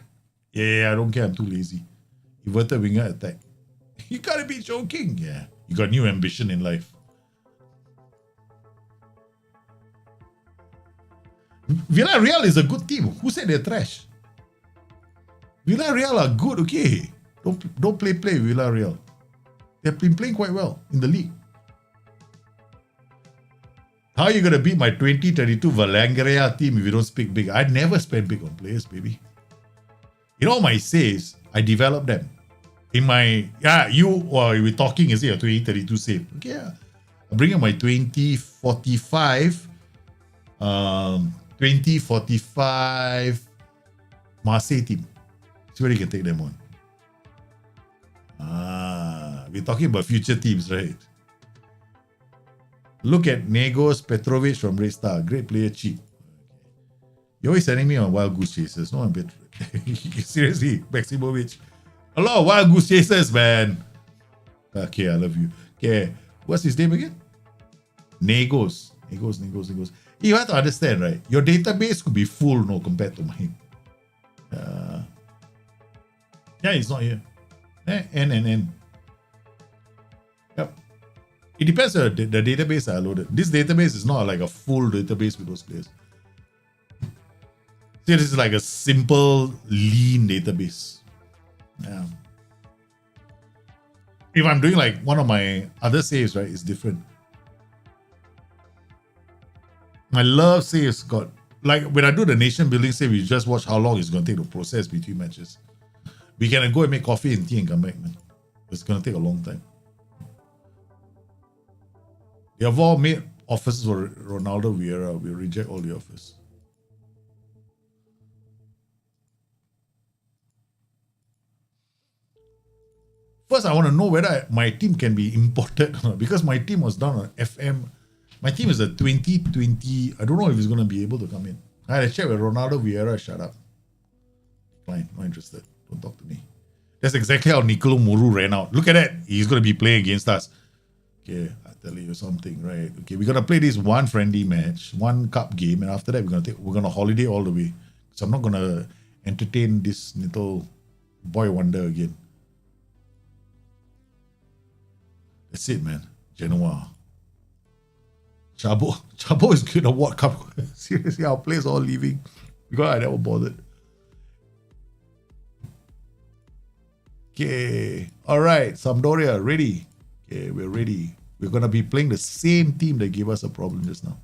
Speaker 2: Yeah, I don't care. I'm too lazy. Inverted winger attack. You gotta be joking. Yeah. You got new ambition in life. Villarreal is a good team. Who said they're trash? Villarreal are good, okay. Don't play Villarreal. They've been playing quite well in the league. How are you going to beat my 2022 Valangrea team if you don't speak big? I never spend big on players, baby. In all my saves, I develop them. In my, we're talking, is it a 2032 save? Okay, yeah. I bring up my 2045 Marseille team. See whether you can take them on. We're talking about future teams, right? Look at Negos Petrovic from Red Star. Great player, cheap. You're always sending me on wild goose chasers. No one better. Seriously, Maximovic. A lot of wild goose chasers, man. Okay, I love you. Okay, what's his name again? Negos. You have to understand, right? Your database could be full, no, compared to mine. Yeah, it's not here. N. Yep. It depends on the database I loaded. This database is not like a full database with those players. See, this is like a simple, lean database. Yeah. If I'm doing like one of my other saves, right, it's different. My love saves got, like when I do the nation building save, you just watch how long it's going to take to process between matches. We can go and make coffee and tea and come back, man. It's going to take a long time. They have all made offers for Ronaldo Vieira. We'll reject all the offers. First, I want to know whether my team can be imported or not, because my team was done on FM. My team is a 2020. I don't know if he's going to be able to come in. I had to check with Ronaldo Vieira. Shut up. Fine, not interested. Don't talk to me. That's exactly how Nicolo Muru ran out. Look at that. He's going to be playing against us. Okay, I'll tell you something, right? Okay, we're going to play this one friendly match, one cup game, and after that, we're going to holiday all the way. So I'm not going to entertain this little boy wonder again. That's it, man. Genoa. Chabo is good at what cup? Seriously, our players all leaving because I never bothered. Okay. All right. Sampdoria, ready. Okay, we're ready. We're going to be playing the same team that gave us a problem just now.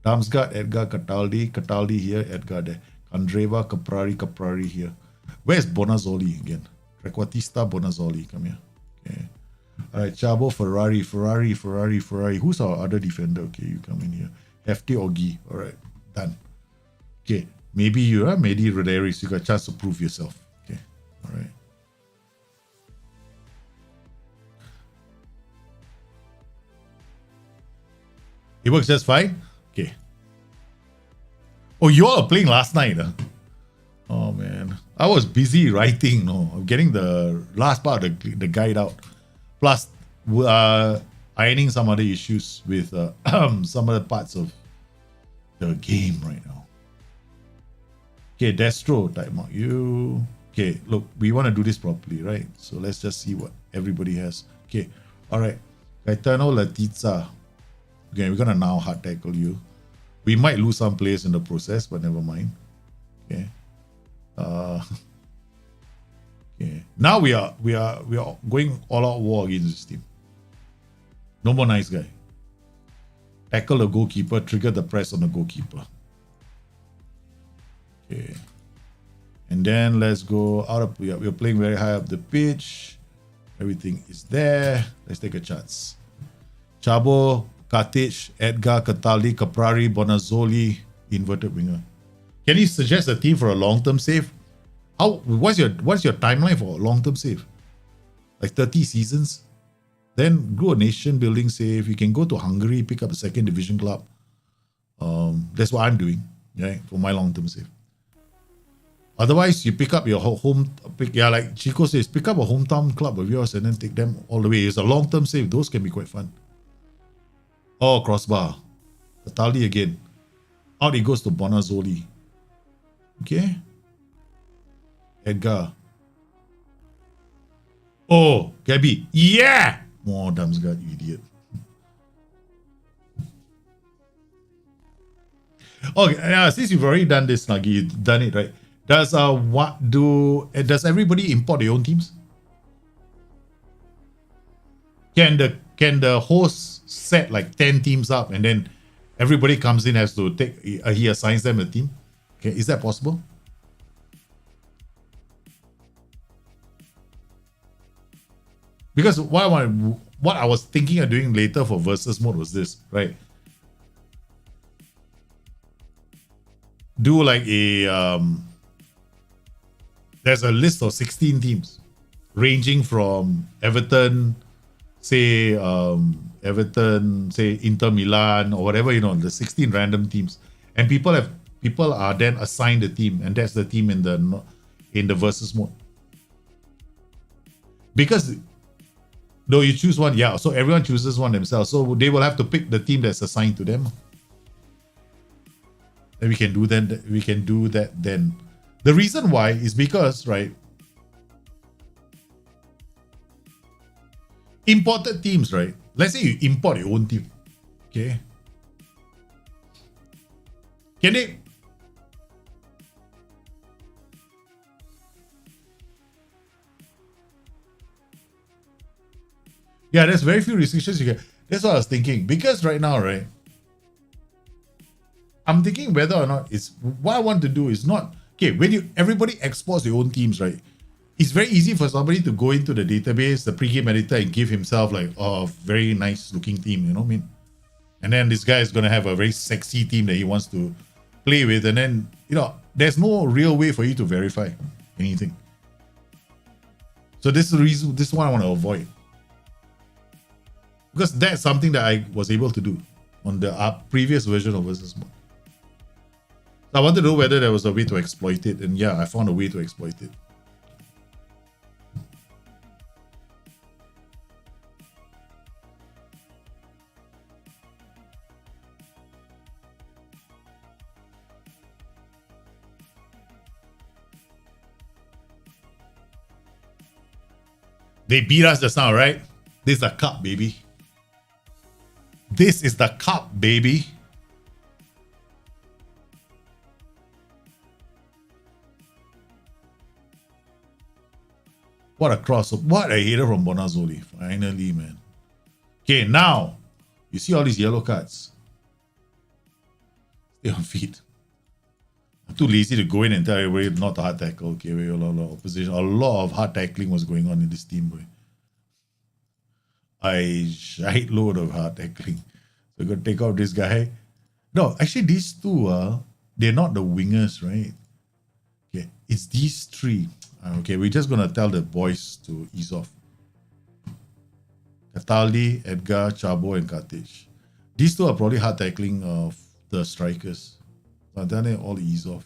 Speaker 2: Damsgaard, Edgar, Cataldi here, Edgar there. Andreva, Caprari here. Where's Bonazzoli again? Trequartista, Bonazzoli, come here. Okay. All right, Chabo, Ferrari. Who's our other defender? Okay, you come in here. Hefty Ogi. All right, done. Okay, maybe you are Mehdi Roderis. You got a chance to prove yourself. Okay, all right. It works just fine? Okay. Oh, you all are playing last night, huh? Oh, man. I was busy writing, I'm getting the last part of the guide out. Plus, ironing some other issues with some other parts of the game right now. Okay, Destro, time out you. Okay, look, we want to do this properly, right? So let's just see what everybody has. Okay, all right. Gaetano Letizia. Okay, we're going to now hard tackle you. We might lose some players in the process, but never mind. Okay. Okay. Now we are going all out war against this team. No more nice guy. Tackle the goalkeeper, trigger the press on the goalkeeper. Okay. And then let's go out of we're playing very high up the pitch. Everything is there. Let's take a chance. Chabo, Katic, Edgar, Cataldi, Caprari, Bonazzoli, inverted winger. Can you suggest a team for a long-term save? What's your timeline for a long-term save? Like 30 seasons? Then do a nation-building save. You can go to Hungary, pick up a second division club. That's what I'm doing, right? For my long-term save. Otherwise, you pick up your like Chico says, pick up a hometown club of yours and then take them all the way. It's a long-term save. Those can be quite fun. Oh, crossbar. Cataldi again. Out it goes to Bonazzoli. Okay. Edgar. Oh, Gabby. Yeah! More Damsgaard, you idiot. Okay, since you've already done this, Nagi, you've done it, right? Does everybody import their own teams? Can the host set like 10 teams up and then everybody comes in has to take he assigns them a team? Okay, is that possible? Because what I was thinking of doing later for versus mode was this, right? Do like a there's a list of 16 teams ranging from Everton, say Inter Milan or whatever, the 16 random teams, and people are then assigned a team, and that's the team in the versus mode. Because though you choose one, yeah, so everyone chooses one themselves, so they will have to pick the team that's assigned to them. And we can do that then. The reason why is because, right, imported teams, right? Let's say you import your own team, okay? Can they? Yeah, there's very few restrictions you can. That's what I was thinking. Because right now, right, I'm thinking whether or not it's what I want to do is not okay. When everybody exports their own teams, right? It's very easy for somebody to go into the database, the pregame editor, and give himself like a very nice looking team, you know what I mean? And then this guy is gonna have a very sexy team that he wants to play with, and then there's no real way for you to verify anything. So this is the reason, this is what I want to avoid. Because that's something that I was able to do on the previous version of versus mode. So I wanted to know whether there was a way to exploit it, and yeah, I found a way to exploit it. They beat us just now, right? This is the cup, baby. This is the cup, baby. What a cross. What a header from Bonazzoli. Finally, man. Okay, now, you see all these yellow cards. Stay on feet. I'm too lazy to go in and tell everybody not to hard tackle. Okay, a lot of opposition. A lot of hard tackling was going on in this team, boy. I shite load of hard tackling. So we're going to take out this guy. No, actually these two, they're not the wingers, right? Okay, it's these three. Okay, we're just going to tell the boys to ease off. Cataldi, Edgar, Chabo, and Katic. These two are probably hard tackling of the strikers. So then they all ease off.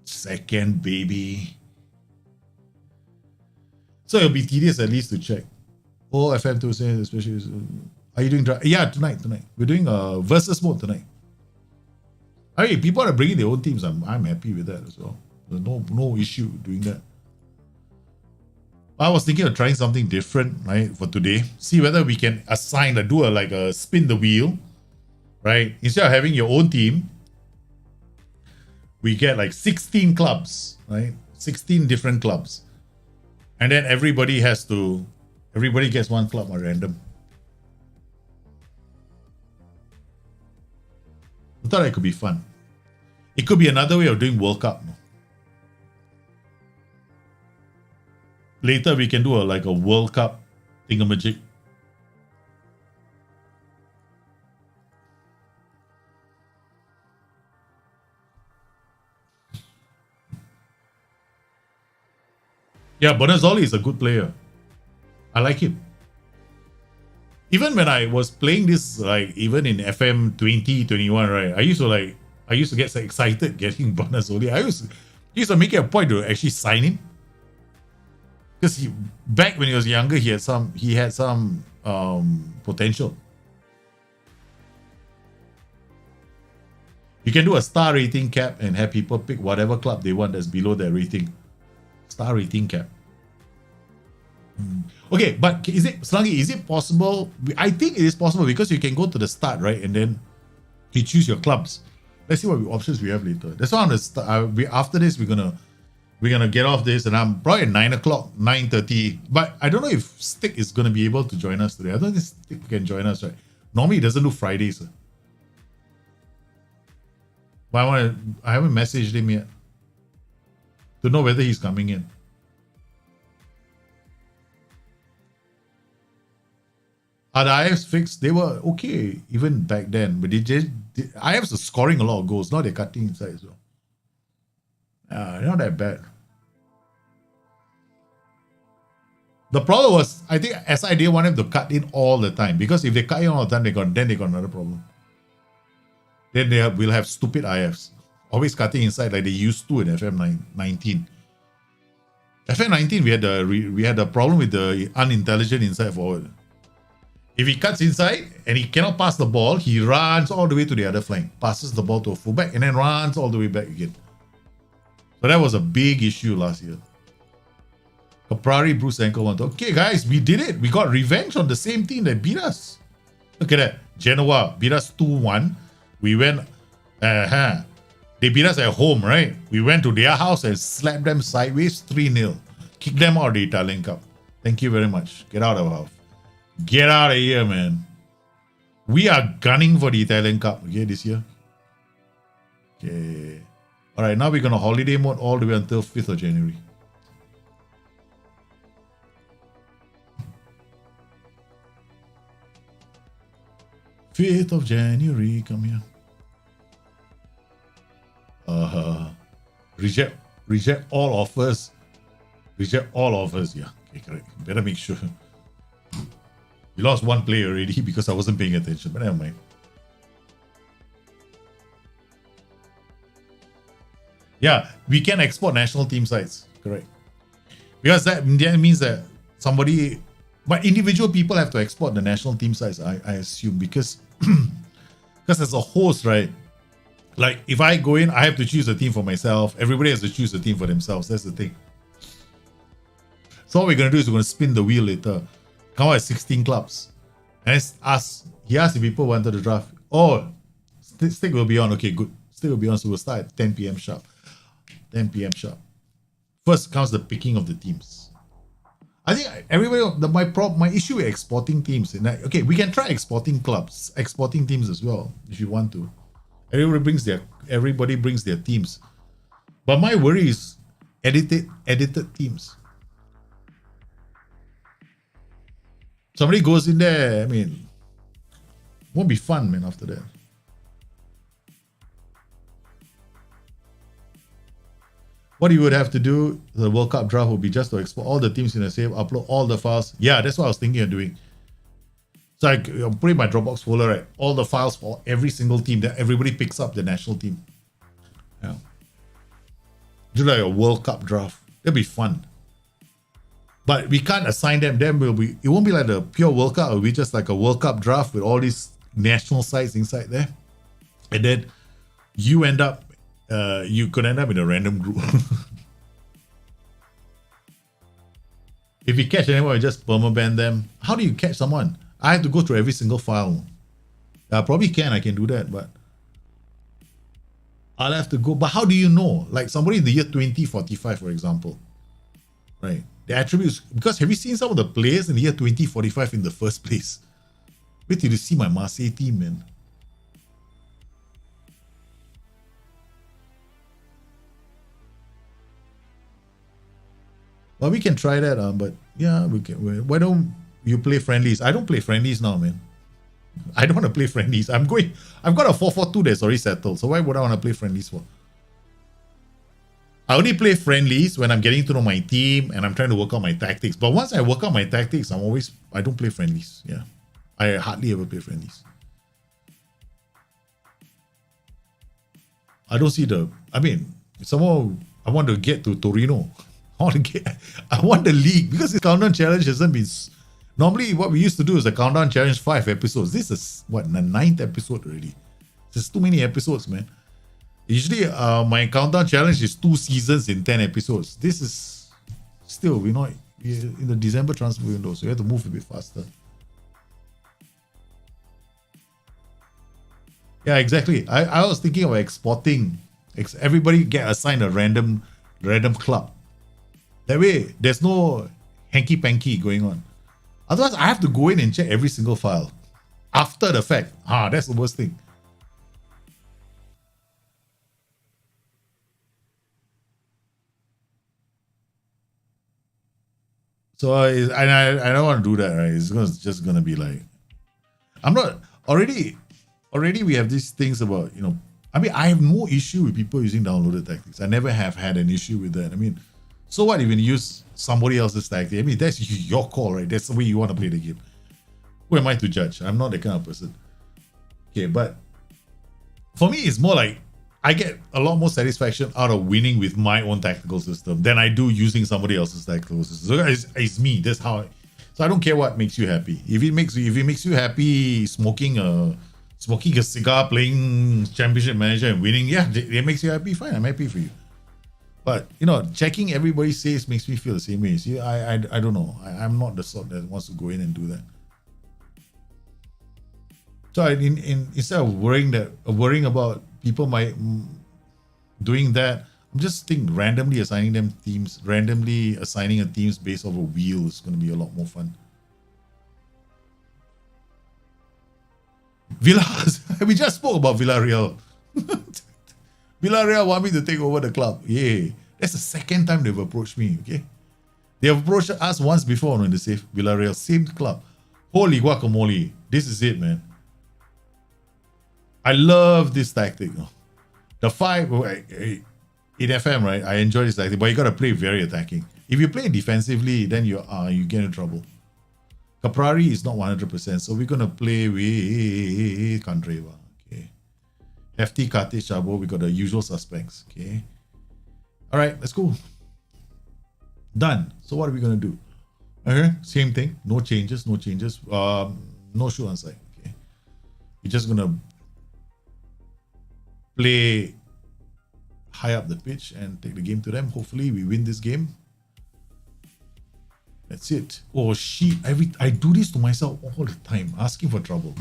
Speaker 2: Second, baby. So it'll be tedious at least to check. Oh, FM22, especially. Are you doing? Yeah, tonight. We're doing a versus mode tonight. Hey, people are bringing their own teams. I'm happy with that as well. There's no issue doing that. I was thinking of trying something different, right, for today. See whether we can assign, do a spin the wheel, right? Instead of having your own team, we get like 16 clubs, right? 16 different clubs. And then everybody gets one club at random. I thought it could be fun. It could be another way of doing World Cup. Later we can do a World Cup thingamajig. Yeah, Bonazzoli is a good player. I like him. Even when I was playing this, even in FM20, 21, right? I used to get so excited getting Bonazzoli. I used to make it a point to actually sign him. Because back when he was younger, he had some potential. You can do a star rating cap and have people pick whatever club they want that's below their rating. Star rating cap. Okay, but is it possible? I think it is possible because you can go to the start, right? And then you choose your clubs. Let's see what options we have later. That's why after this, we're gonna get off this, and I'm probably at 9 o'clock, 9:30. But I don't know if Stick is gonna be able to join us today. I don't think Stick can join us, right? Normally he doesn't do Fridays. But I haven't messaged him yet to know whether he's coming in. Are the IFs fixed? They were okay even back then, but IFs are scoring a lot of goals. Now they're cutting inside as well. Not that bad. The problem was, I think SI didn't want them to cut in all the time, because if they cut in all the time, they got another problem. Then we'll have stupid IFs always cutting inside like they used to in FM19. FM19 we had a problem with the unintelligent inside forward. If he cuts inside and he cannot pass the ball, he runs all the way to the other flank, passes the ball to a fullback, and then runs all the way back again. So that was a big issue last year. Caprari, Bruce Ankle wanted. Okay, guys, we did it. We got revenge on the same team that beat us. Look at that. Genoa beat us 2-1. We went, they beat us at home, right? We went to their house and slapped them sideways 3-0. Kicked them out of the Italian Cup. Thank you very much. Get out of our house. Get out of here, man. We are gunning for the Italian Cup, okay, this year. Okay. All right, now we're going to holiday mode all the way until 5th of January. January, come here. Reject all offers. Reject all offers, yeah. Okay, correct. Better make sure. We lost one player already because I wasn't paying attention, but never mind. Yeah, we can export national team sites. Correct. Because that means that somebody, but individual people have to export the national team sites, I assume, because as a host, right? Like if I go in, I have to choose a team for myself. Everybody has to choose a team for themselves. That's the thing. So what we're going to do is we're going to spin the wheel later. Come out with 16 clubs. And he asked if people wanted to draft. Oh, stick will be on. Okay, good. Stick will be on. So we'll start at 10 p.m. sharp. 10 p.m. sharp. First comes the picking of the teams. I think everybody, my issue with exporting teams, okay, we can try exporting clubs, exporting teams as well, if you want to. Everybody brings their teams. But my worry is edited teams. Somebody goes in there, I mean, won't be fun, man, after that. What you would have to do, the World Cup draft would be just to export all the teams in the same, upload all the files. Yeah, that's what I was thinking of doing. So I'm putting my Dropbox folder, right? All the files for every single team that everybody picks up the national team. Yeah. Do like a World Cup draft. That'd be fun. But we can't assign them. Then it won't be like the pure World Cup. It'll be just like a World Cup draft with all these national sites inside there. And then you could end up in a random group. If you catch anyone, you just permaban them. How do you catch someone? I have to go through every single file. I probably I can do that, but I'll have to go. But how do you know? Like somebody in the year 2045, for example, right? The attributes, because have you seen some of the players in the year 2045 in the first place? Wait till you see my Marseille team, man. Well, we can try that, but yeah, we can. Why don't you play friendlies? I don't play friendlies now, man. I don't want to play friendlies. I've got a 4-4-2 that's already settled. So why would I want to play friendlies for? I only play friendlies when I'm getting to know my team and I'm trying to work out my tactics. But once I work out my tactics, I don't play friendlies. Yeah. I hardly ever play friendlies. I don't see somehow I want to get to Torino. I want the league because the countdown challenge hasn't been. Normally, what we used to do is the countdown challenge 5 episodes. This is the 9th episode already. There's too many episodes, man. Usually, my countdown challenge is 2 seasons in 10 episodes. This is still we're in the December transfer window, so we have to move a bit faster. Yeah, exactly. I was thinking of exporting. Everybody get assigned a random club. That way, there's no hanky-panky going on. Otherwise, I have to go in and check every single file. After the fact. That's the worst thing. So, I don't want to do that, right? It's just going to be like... I'm not... Already we have these things about, I have no issue with people using downloaded tactics. I never have had an issue with that. So what if you use somebody else's tactic? That's your call, right? That's the way you want to play the game. Who am I to judge? I'm not that kind of person. Okay, but for me, it's more like I get a lot more satisfaction out of winning with my own tactical system than I do using somebody else's tactical system. So it's me. That's how. So I don't care what makes you happy. If it makes you happy, smoking a cigar, playing Championship Manager and winning, yeah, it makes you happy. Fine, I'm happy for you. But checking everybody's saves makes me feel the same way. See, I don't know. I'm not the sort that wants to go in and do that. So instead of worrying about people doing that, I'm just randomly assigning them teams, randomly assigning a teams based off a wheel is going to be a lot more fun. We just spoke about Villarreal. Villarreal want me to take over the club. Yeah, that's the second time they've approached me. Okay, they have approached us once before in the safe Villarreal, same club. Holy guacamole! This is it, man. I love this tactic. The 5 in FM, right? I enjoy this tactic, but you gotta play very attacking. If you play defensively, then you get in trouble. Caprari is not 100%, so we're gonna play with Kandreva. Okay. Hefty, Kate, Chabo, we got the usual suspects. Okay. All right, let's go. Done. So what are we gonna do? Okay, same thing. No changes. No changes. No shoot on side. Okay. We're just gonna play high up the pitch and take the game to them. Hopefully, we win this game. That's it. Oh shit! I do this to myself all the time, asking for trouble.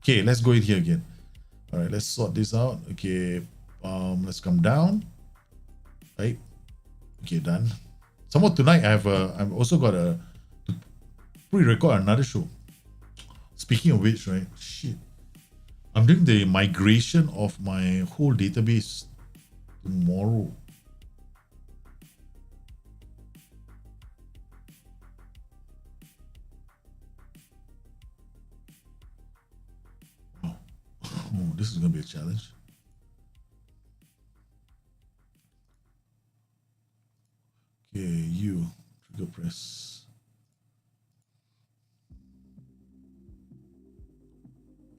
Speaker 2: Okay, let's go in here again. All right, let's sort this out. Okay, let's come down. Right. Okay, done. Somewhat tonight I've also got to pre-record another show. Speaking of which, right? Shit. I'm doing the migration of my whole database tomorrow. Oh, this is gonna be a challenge. Okay, you trigger press.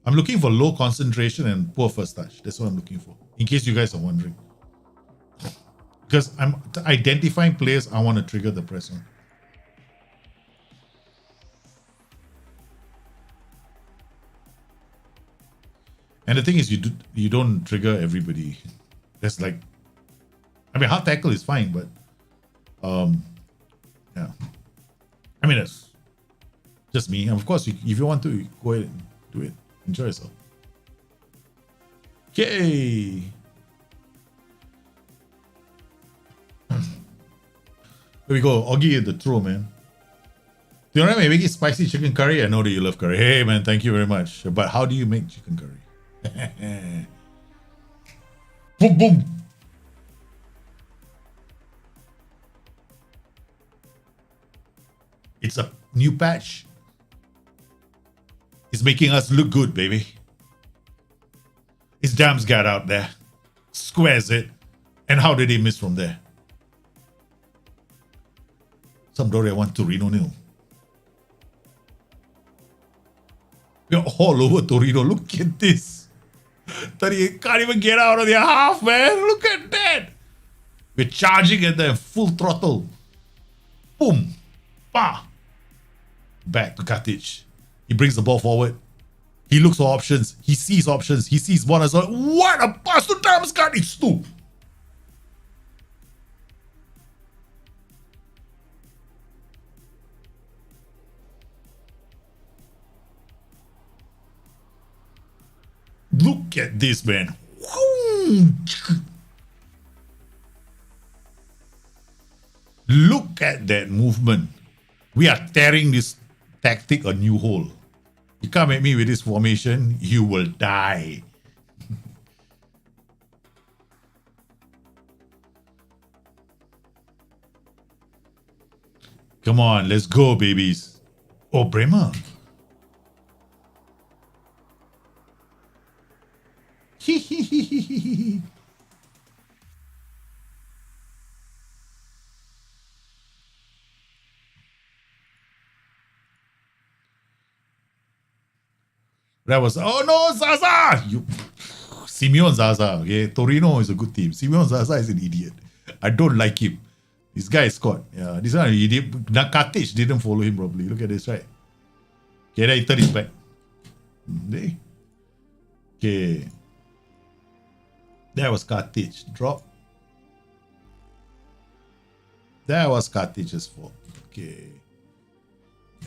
Speaker 2: I'm looking for low concentration and poor first touch. That's what I'm looking for. In case you guys are wondering. Because I'm identifying players I want to trigger the press on. And the thing is, you don't trigger everybody. That's like, I mean, hard tackle is fine, but yeah. I mean, that's just me. And of course, if you want to, go ahead and do it. Enjoy yourself. Okay. Here we go. Augie at the throw, man. Do you know what I mean? Make it spicy chicken curry. I know that you love curry. Hey, man, thank you very much. But how do you make chicken curry? Boom, boom. It's a new patch. It's making us look good, baby. It's Damsgaard out there. Squares it. And how did he miss from there? Sampdoria 1 Torino 0. We're all over Torino. Look at this. They can't even get out of their half, man. Look at that. We're charging at them full throttle. Boom. Bah. Back to Katic. He brings the ball forward. He looks for options. He sees options. He sees one as well. What a pass to Damsgaard. It's two. Look at this, man. Look at that movement. We are tearing this tactic a new hole. You come at me with this formation, you will die. Come on, let's go, babies. Oh, Bremer. That was, oh no, Zaza! Simeon Zaza, okay? Torino is a good team. Simeon Zaza is an idiot. I don't like him. This guy is caught. Yeah, this one, Katic didn't follow him properly. Look at this, right? Okay, then he turned his back. Okay. That was Katic. Drop. That was Katic's fault. Okay.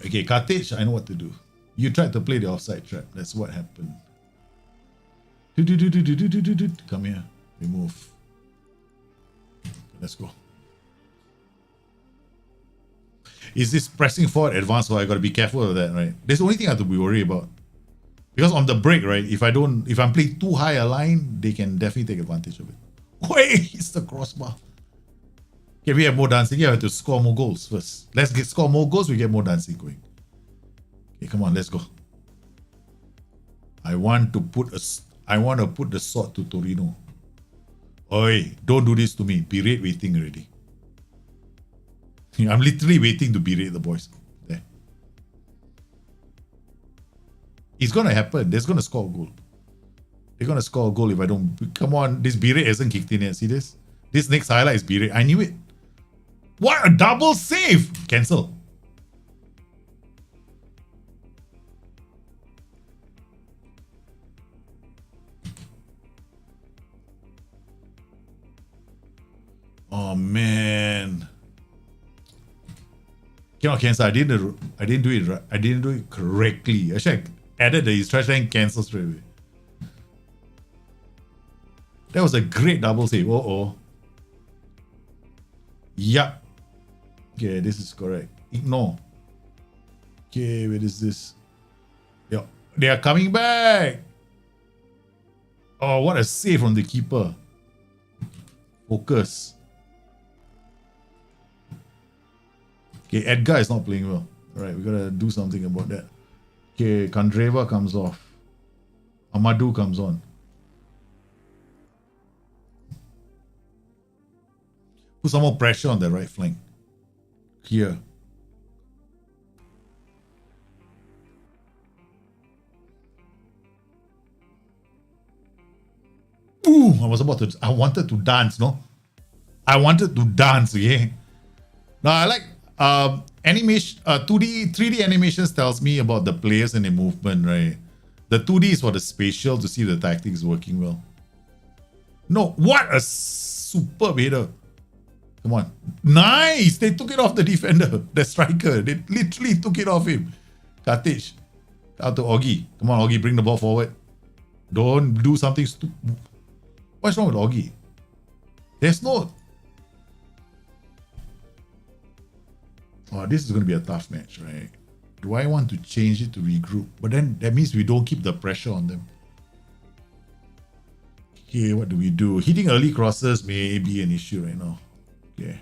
Speaker 2: Okay, Katic, I know what to do. You tried to play the offside trap. That's what happened. Come here. Remove. Let's go. Is this pressing forward advance? So I gotta be careful of that, right? That's the only thing I have to be worried about. Because on the break, right, if I'm playing too high a line, they can definitely take advantage of it. Wait, it's the crossbar. Okay, we have more dancing. Yeah, we have to score more goals first. Let's score more goals, we get more dancing going. Okay, come on, let's go. I want to put the sword to Torino. Oi, don't do this to me. Berate waiting already. I'm literally waiting to berate the boys. There. It's gonna happen. They're gonna score a goal. They're gonna score a goal if I don't. Come on, this berate hasn't kicked in yet. See this? This next highlight is berate. I knew it. What a double save! Cancel. Oh man. Cannot cancel. I didn't do it right. I didn't do it correctly. Actually, I added the instruction and cancel straight away. That was a great double save. Oh. Yup. Okay, this is correct. Ignore. Okay, where is this? Yeah, they are coming back. Oh, what a save from the keeper. Focus. Okay, Edgar is not playing well. Alright, we gotta do something about that. Okay, Kandreva comes off. Amadou comes on. Put some more pressure on the right flank. Here. Ooh, I wanted to dance, no? I wanted to dance, okay? Now, I like animation, 2D, 3D animations tells me about the players and their movement, right? The 2D is for the spatial to see the tactics working well. No, what a superb header. Come on. Nice! They took it off the defender, the striker. They literally took it off him. Katic. Out to Augie. Come on, Augie, bring the ball forward. Don't do something stupid. What's wrong with Augie? There's no... Oh, this is going to be a tough match, right? Do I want to change it to regroup? But then that means we don't keep the pressure on them. Okay, what do we do? Hitting early crosses may be an issue right now. Okay.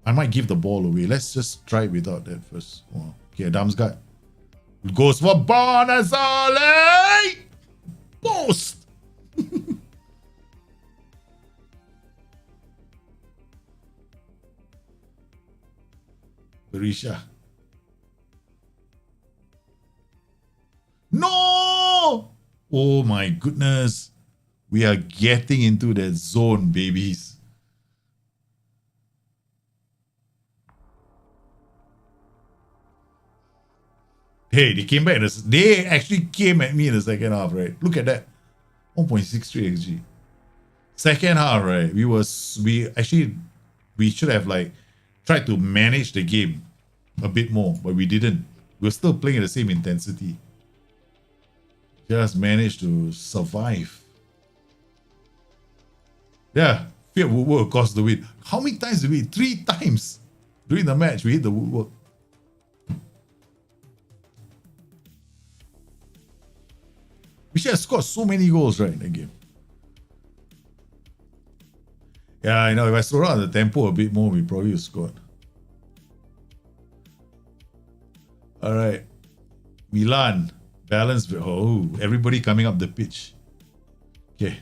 Speaker 2: I might give the ball away. Let's just try without that first. Oh, okay, Damsgaard. Goes for Bonazale! Post! Berisha. No! Oh my goodness. We are getting into that zone, babies. Hey, they came back. They actually came at me in the second half, right? Look at that. 1.63 XG. Second half, right? We should have like tried to manage the game a bit more, but we didn't. We were still playing at the same intensity. Just managed to survive. Yeah, Fiat Woodwork caused the win. How many times did we? 3 times during the match we hit the woodwork. We should have scored so many goals, right, in that game. Yeah, I know. If I slow down the tempo a bit more, we probably would have scored. All right. Milan. Balance. Oh, everybody coming up the pitch. Okay.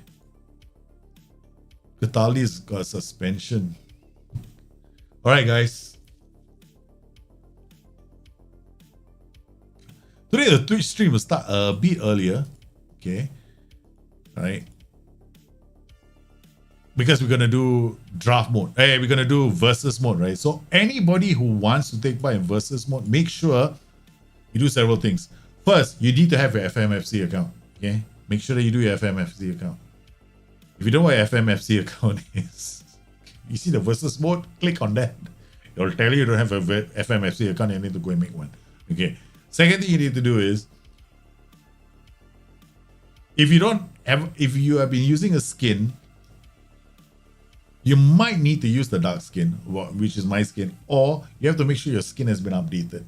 Speaker 2: Cataldi's got a suspension. All right, guys. Today, the Twitch stream will start a bit earlier. Okay. All right. Because we're going to do draft mode. Hey, we're going to do versus mode, right? So anybody who wants to take part in versus mode, make sure you do several things. First, you need to have your FMFC account. Okay. Make sure that you do your FMFC account. If you don't know what your FMFC account is, you see the versus mode, click on that. It'll tell you don't have a FMFC account, you need to go and make one. Okay. Second thing you need to do is, if you have been using a skin, you might need to use the dark skin, which is my skin, or you have to make sure your skin has been updated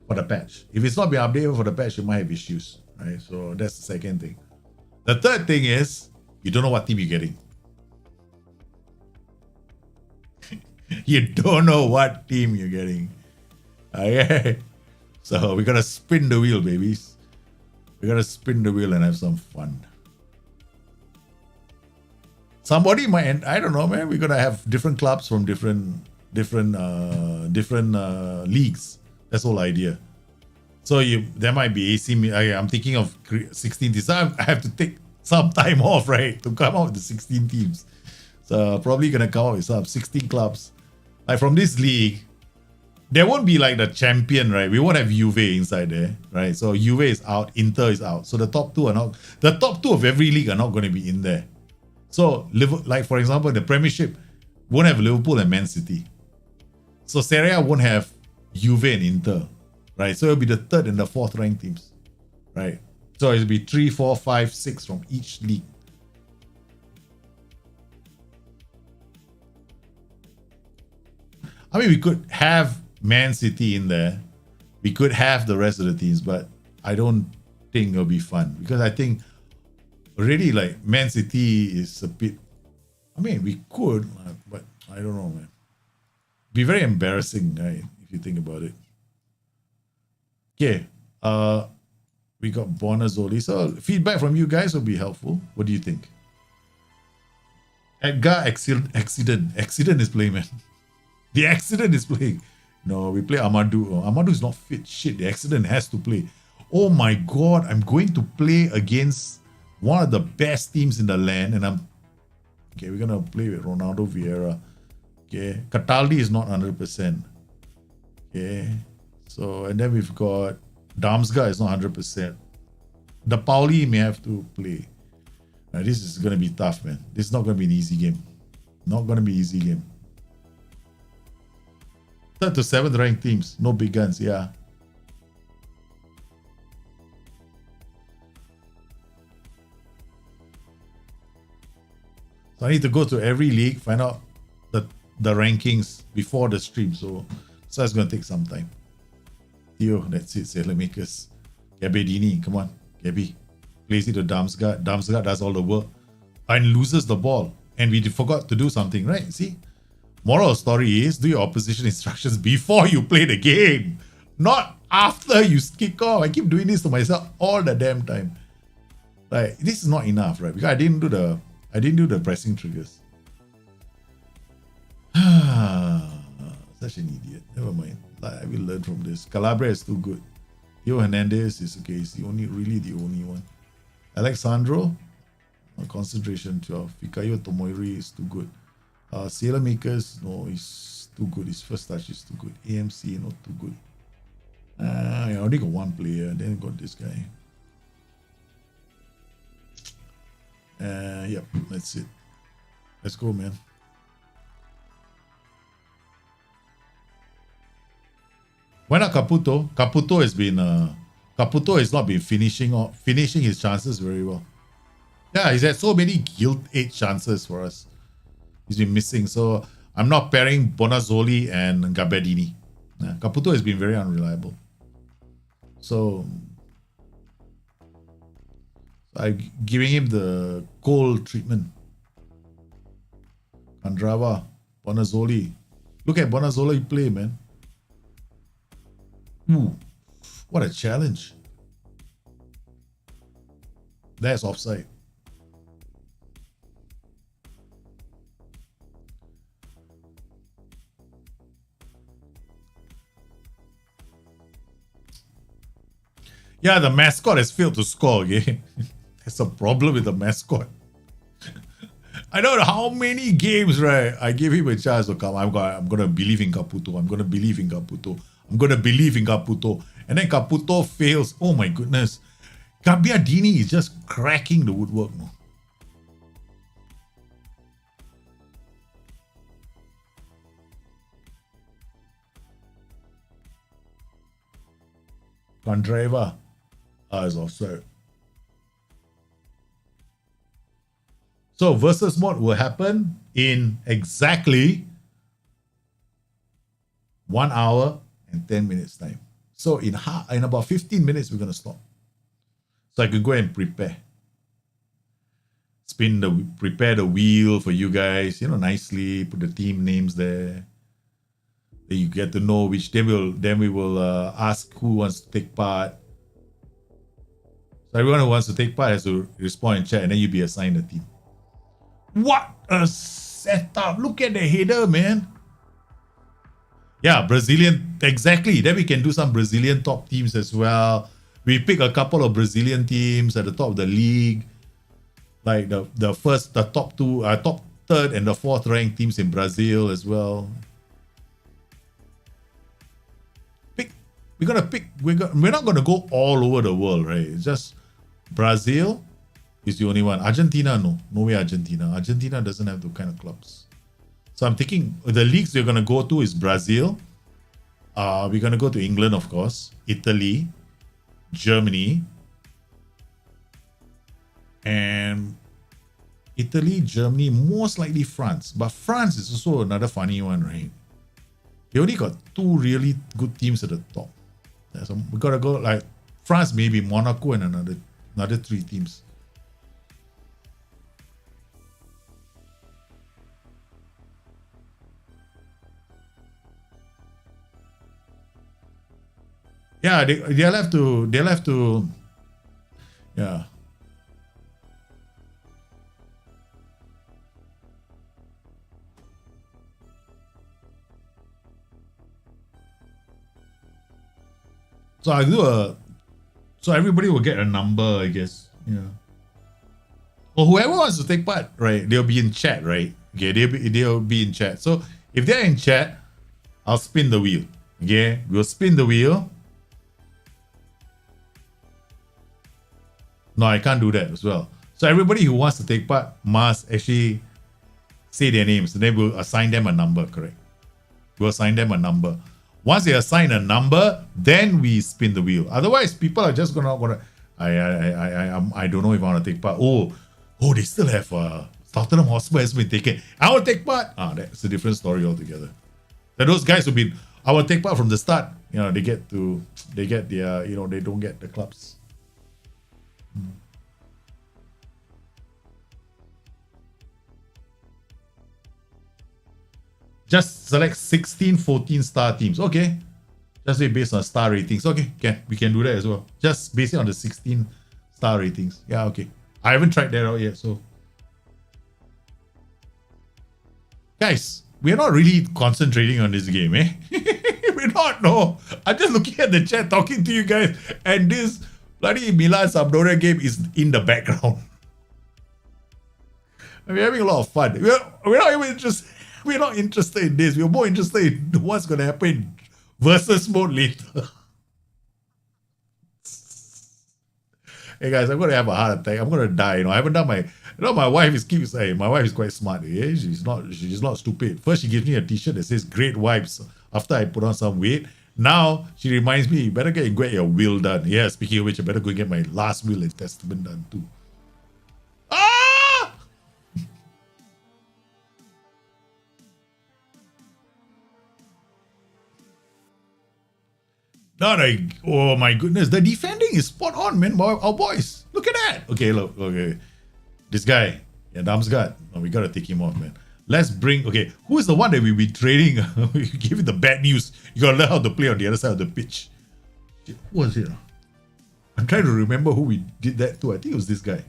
Speaker 2: for the patch. If it's not been updated for the patch, you might have issues, right? So that's the second thing. The third thing is, you don't know what team you're getting. You don't know what team you're getting. Okay. So we gotta spin the wheel, babies. We gotta spin the wheel and have some fun. somebody might, I don't know, man. We're gonna have different clubs from different leagues. That's the whole idea. So there might be AC. I'm thinking of 16 teams. I have to take some time off, right, to come out with the 16 teams. So probably gonna come out with some 16 clubs. Like from this league, there won't be like the champion, right? We won't have Juve inside there, right? So Juve is out, Inter is out. So the top two are not. The top two of every league are not going to be in there. So like for example, the Premiership won't have Liverpool and Man City. So Serie A won't have Juve and Inter, right? So it'll be the third and the fourth ranked teams, right? So it'll be 3, 4, 5, 6 from each league. I mean, we could have Man City in there. We could have the rest of the teams, but I don't think it'll be fun because I think already like Man City is a bit. I mean, we could, but I don't know, man. Be very embarrassing, right? If you think about it. Okay, we got Bonazzoli. So feedback from you guys will be helpful. What do you think? Edgar accident is playing, man. The accident is playing. No, we play Amadou. Amadou is not fit. Shit, the accident has to play. Oh my god, I'm going to play against one of the best teams in the land, and okay, we're gonna play with Ronaldo Vieira. Okay, Cataldi is not 100%. Okay, so and then we've got Damsgaard is not 100%. The Pauli may have to play. Now, this is gonna be tough, man. This is not gonna be an easy game. Not gonna be an easy game. 3rd to 7th ranked teams, no big guns, yeah. So I need to go to every league, find out the rankings before the stream. So it's going to take some time. Theo, that's it. Sailor Makers. Gabbiadini, come on. Gabby. Plays it to Damsgaard. Damsgaard does all the work and loses the ball. And we forgot to do something, right? See? Moral of the story is do your opposition instructions before you play the game. Not after you kick off. I keep doing this to myself all the damn time. Like, this is not enough, right? Because I didn't do the pressing triggers. Such an idiot. Never mind. Like, I will learn from this. Calabria is too good. Theo Hernandez is okay. He's really the only one. Alexandro, concentration 12. Fikayo Tomoiri is too good. Sailor Makers, no, he's too good. His first touch is too good. AMC, not too good. I only got one player. Then got this guy. Yep, that's it. Let's go, man. Why not Caputo? Caputo has not been finishing his chances very well. Yeah, he's had so many guilt 8 chances for us. He's been missing. So I'm not pairing Bonazzoli and Gabbiadini. Caputo has been very unreliable. So I'm giving him the cold treatment. Andrava, Bonazzoli. Look at Bonazzoli play, man. What a challenge. That's offside. Yeah, the mascot has failed to score again. There's a problem with the mascot. I don't know how many games, right? I gave him a chance to come. I'm gonna believe in Caputo. I'm gonna believe in Caputo. I'm gonna believe in Caputo. And then Caputo fails. Oh my goodness. Gabbiadini is just cracking the woodwork. No? Candreva is offside. So versus mode will happen in exactly 1 hour and 10 minutes time. So in about 15 minutes, we're going to stop. So I can go and prepare. Prepare the wheel for you guys, nicely, put the team names there. Then you get to know which, then we will ask who wants to take part. So everyone who wants to take part has to respond in chat, and then you'll be assigned a team. What a setup. Look at the header, man. Yeah, Brazilian, exactly. Then we can do some Brazilian top teams as well. We pick a couple of Brazilian teams at the top of the league. Like the top two, top third and the fourth ranked teams in Brazil as well. We're not gonna go all over the world, right? It's just Brazil is the only one. Argentina, no way. Argentina doesn't have the kind of clubs. So I'm thinking the leagues we're gonna go to is Brazil. We're gonna go to England, of course, Italy, Germany, and Italy, Germany, most likely France. But France is also another funny one, right? They only got two really good teams at the top. So we gotta go like France, maybe Monaco, and another three teams. Yeah, they'll have to. Yeah. So everybody will get a number, I guess. Yeah. Or whoever wants to take part, right? They'll be in chat, right? Okay, they'll be in chat. So if they're in chat, I'll spin the wheel. Okay, we'll spin the wheel. No, I can't do that as well. So everybody who wants to take part must actually say their names. And then we'll assign them a number, correct? We'll assign them a number. Once they assign a number, then we spin the wheel. Otherwise, people are just gonna. I don't know if I want to take part. Oh, they still have Tottenham Hotspur has been taken. I will take part. That's a different story altogether. Then those guys will be. I will take part from the start. You know, they get their. They don't get the clubs. Just select 16, 14 star teams. Okay. Just based on star ratings. Okay, we can do that as well. Just based on the 16 star ratings. Yeah, okay. I haven't tried that out yet, so. Guys, we're not really concentrating on this game, eh? We're not, no. I'm just looking at the chat, talking to you guys, and this bloody Milan Sampdoria game is in the background. We're having a lot of fun. We're not even interested. We're not interested in this. We're more interested in what's going to happen versus mode later. Hey guys, I'm going to have a heart attack. I'm going to die. I haven't done my. My wife keeps saying, my wife is quite smart. Yeah? She's not stupid. First, she gives me a t-shirt that says "Great Wipes" after I put on some weight. Now she reminds me, you better get your will done. Yeah, speaking of which, I better go get my last will and testament done too. Oh my goodness, the defending is spot on, man. Our boys, look at that. Okay, look, okay. This guy, Damsgaard. We gotta take him off, man. Let's bring, okay, who is the one that we'll be trading? We give you the bad news. You gotta learn how to play on the other side of the pitch. Who was it? I'm trying to remember who we did that to. I think it was this guy.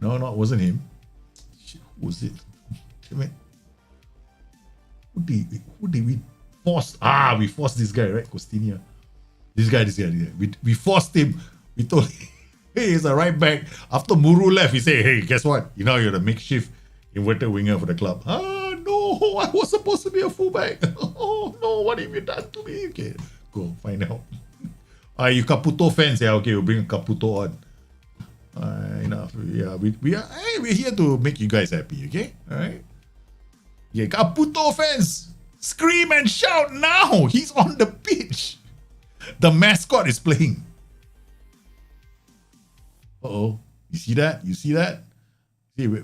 Speaker 2: No, it wasn't him. Who was it? Damn it. Who did we force? We forced this guy, right? Costinia. This guy. We forced him. We told him, hey, he's a right back. After Muru left, he said, hey, guess what? You're the makeshift inverted winger for the club. No, I was supposed to be a fullback. Oh, no, what have you done to me? Okay, go find out. You Caputo fans? Yeah, okay, we'll bring Caputo on. Enough. Yeah, we're here to make you guys happy, okay? All right? Yeah, Caputo fans, scream and shout now. He's on the pitch. The mascot is playing. Uh-oh. You see that? See, wait.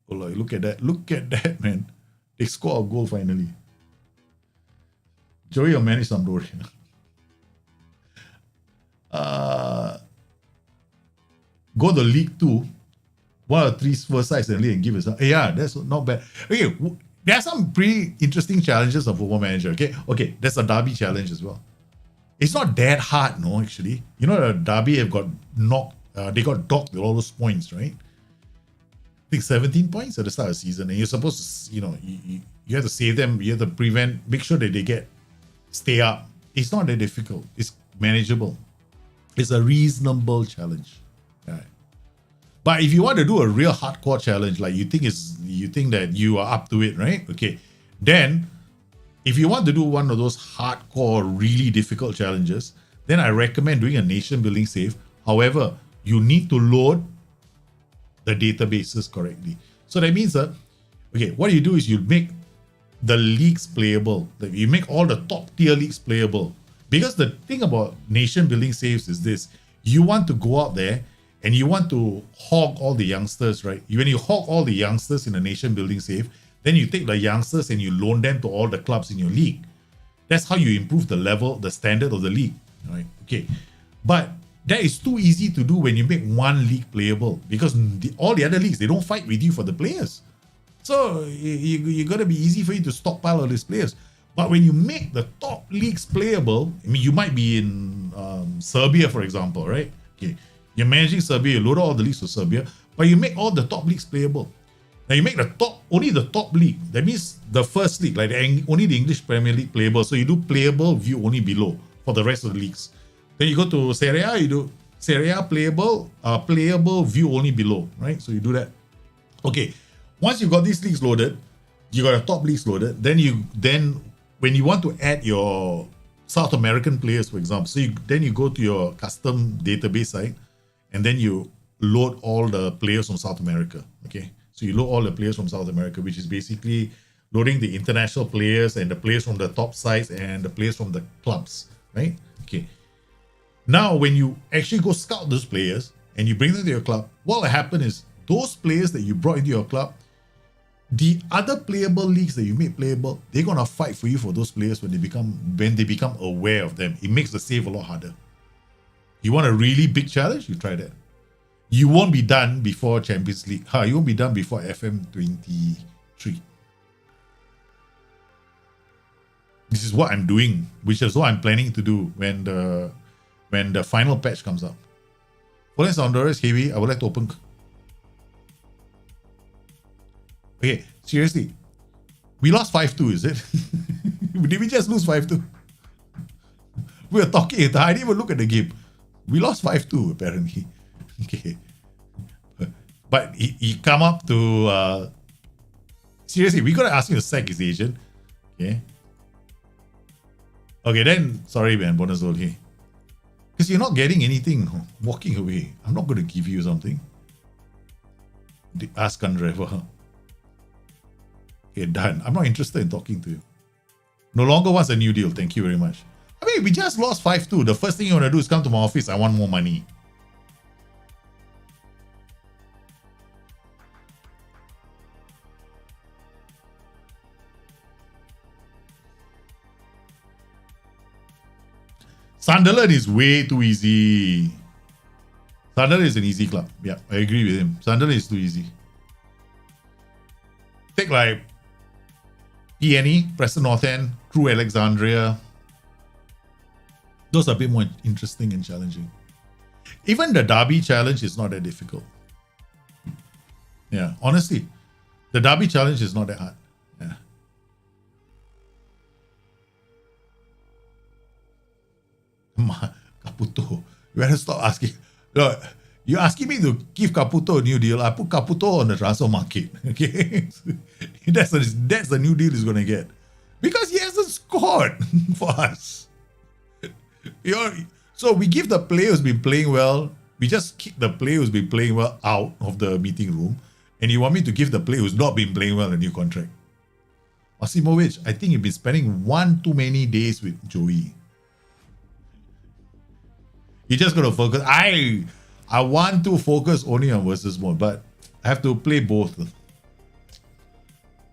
Speaker 2: Oh, look at that, man. They score a goal finally. Joey will manage Sampdoria. Go to League 2. One of 3 first sides in the league and give us. Yeah, that's not bad. Okay, there are some pretty interesting challenges of Football Manager. Okay, there's a derby challenge as well. It's not that hard, no, actually. The derby have got knocked. They got docked with all those points, right? think 17 points at the start of the season, and you're supposed to, you have to save them, you have to make sure that they stay up. It's not that difficult. It's manageable. It's a reasonable challenge. Right. But if you want to do a real hardcore challenge, like you think that you are up to it, right? Okay. Then if you want to do one of those hardcore, really difficult challenges, then I recommend doing a nation building save. However, you need to load the databases correctly. So that means what you do is you make the leagues playable. You make all the top tier leagues playable. Because the thing about nation building saves is this: you want to go out there and you want to hog all the youngsters, right? When you hog all the youngsters in a nation building save, then you take the youngsters and you loan them to all the clubs in your league. That's how you improve the standard of the league, right? Okay, but that is too easy to do when you make one league playable, because all the other leagues, they don't fight with you for the players. So you got to be easy for you to stockpile all these players. But when you make the top leagues playable, I mean, you might be in Serbia, for example, right? Okay, you're managing Serbia, you load all the leagues to Serbia, but you make all the top leagues playable. Now you make only the top league. That means the first league, like only the English Premier League playable. So you do playable view only below for the rest of the leagues. Then you go to Serie A, you do Serie A playable view only below, right? So you do that. Okay, once you got these leagues loaded, you got the top leagues loaded. Then when you want to add your South American players, for example, so you go to your custom database site, and then you load all the players from South America. Okay, so you load all the players from South America, which is basically loading the international players and the players from the top sides and the players from the clubs, right? Okay. Now, when you actually go scout those players and you bring them to your club, what will happen is those players that you brought into your club, the other playable leagues that you made playable, they're gonna fight for you for those players when they become aware of them. It makes the save a lot harder. You want a really big challenge? You try that. You won't be done before Champions League. You won't be done before FM23. This is what I'm doing, which is what I'm planning to do when the final patch comes out. For Sampdoria is heavy. I would like to open. Okay, seriously. We lost 5-2, is it? Did we just lose 5-2? We were talking. I didn't even look at the game. We lost 5-2, apparently. Okay. But he come up to... seriously, we got to ask him to sack his agent. Okay. Okay, then... Sorry, man. Bonus goal here. Because you're not getting anything walking away. I'm not going to give you something. Ask driver. Okay, done. I'm not interested in talking to you. No longer wants a new deal. Thank you very much. I mean, we just lost 5-2. The first thing you want to do is come to my office. I want more money. Sunderland is way too easy. Sunderland is an easy club. Yeah, I agree with him. Sunderland is too easy. Take like PNE, Preston North End, Crew Alexandria. Those are a bit more interesting and challenging. Even the Derby challenge is not that difficult. Yeah, honestly, the Derby challenge is not that hard. Yeah. Caputo, you better stop asking. Look, you're asking me to give Caputo a new deal. I put Caputo on the transfer market. Okay, that's the new deal he's gonna get because he hasn't scored for us. So we give the player who's been playing well. We just kick the player who's been playing well out of the meeting room, and you want me to give the player who's not been playing well a new contract? Osimovic, I think you've been spending one too many days with Joey. You're just gonna focus. I want to focus only on versus mode, but I have to play both.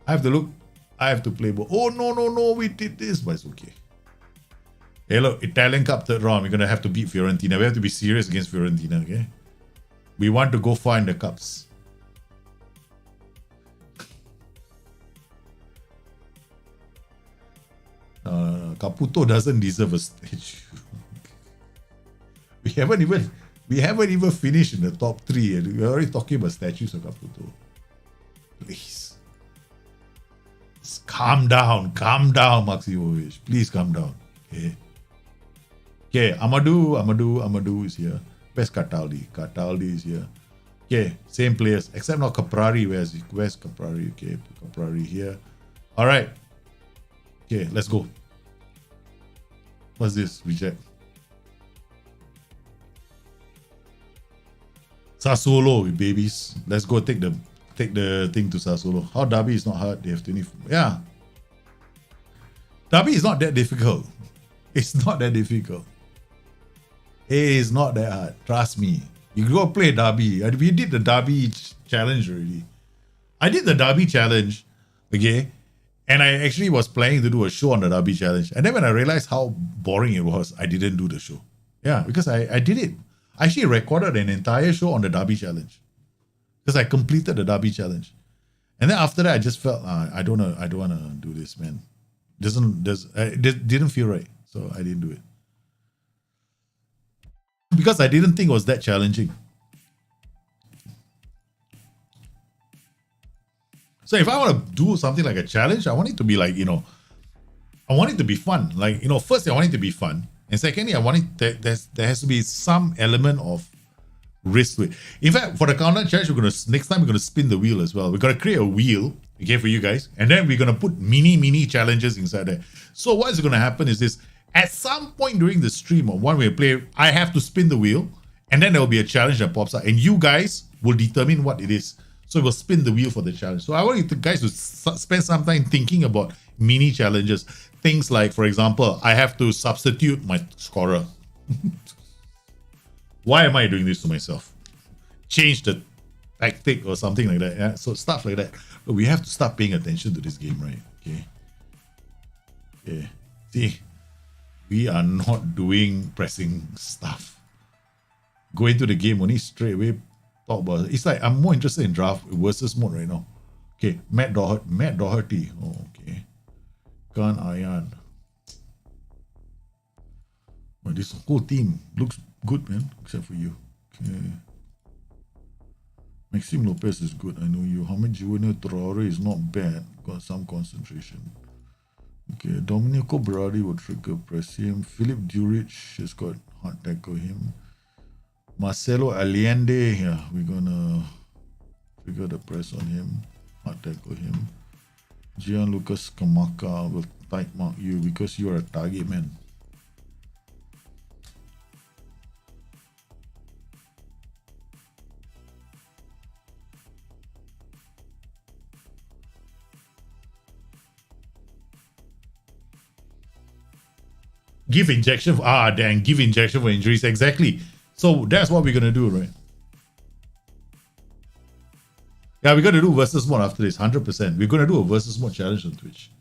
Speaker 2: I have to play both. Oh no, we did this, but it's okay. Hey look, Italian Cup third round, we're gonna have to beat Fiorentina. We have to be serious against Fiorentina, okay? We want to go far in the cups. Caputo doesn't deserve a stage. We haven't even finished in the top 3 and we're already talking about statues of Caputo. Calm down, Maximovic. Please calm down. Okay. Okay, Amadou is here. Where's Cataldi? Cataldi is here. Okay, same players, except not Caprari. Where's Caprari? Okay, Caprari here. All right. Okay, let's go. What's this? Reject. Sassuolo with babies. Let's go take the thing to Sassuolo. How Derby is not hard. They have 20. Yeah. Derby is not that difficult. It's not that difficult. It is not that hard. Trust me. You go play Derby. We did the Derby challenge already. I did the Derby challenge. Okay. And I actually was planning to do a show on the Derby challenge. And then when I realized how boring it was, I didn't do the show. Yeah, because I did it. I actually recorded an entire show on the Derby challenge. Because I completed the Derby challenge. And then after that, I just felt, I don't want to do this, man. It didn't feel right. So I didn't do it. Because I didn't think it was that challenging. So if I want to do something like a challenge, I want it to be like, I want it to be fun. Like, firstly, I want it to be fun. And secondly, I want it there has to be some element of risk to it. In fact, for the countdown challenge, next time we're gonna spin the wheel as well. We're gonna create a wheel, okay, for you guys, and then we're gonna put mini challenges inside there. So what is gonna happen is this: at some point during the stream or one way play, I have to spin the wheel, and then there will be a challenge that pops up, and you guys will determine what it is. So we'll spin the wheel for the challenge. So I want you guys to spend some time thinking about mini challenges. Things like, for example, I have to substitute my scorer. Why am I doing this to myself? Change the tactic or something like that. Yeah? So stuff like that. But we have to start paying attention to this game, right? Okay. Okay. See, we are not doing pressing stuff. Go into the game only straight away. Talk about it. It's like I'm more interested in draft versus mode right now. Okay, Matt Doherty. Oh, okay. Khan Ayan. Well, this whole team looks good, man, except for you. Okay. Maxime Lopez is good. I know you. Hamid Junior Traore is not bad. Got some concentration. Okay, Domenico Berardi will trigger press him. Philip Durich has got hard tackle him. Marcelo Allende, yeah, we're gonna trigger the press on him, hard tackle him. Gianluca Scamacca will tight mark you because you are a target man. Give injection for injuries. Exactly. So that's what we're gonna do, right? Yeah, we're gonna do versus mode after this, 100%. We're gonna do a versus mode challenge on Twitch.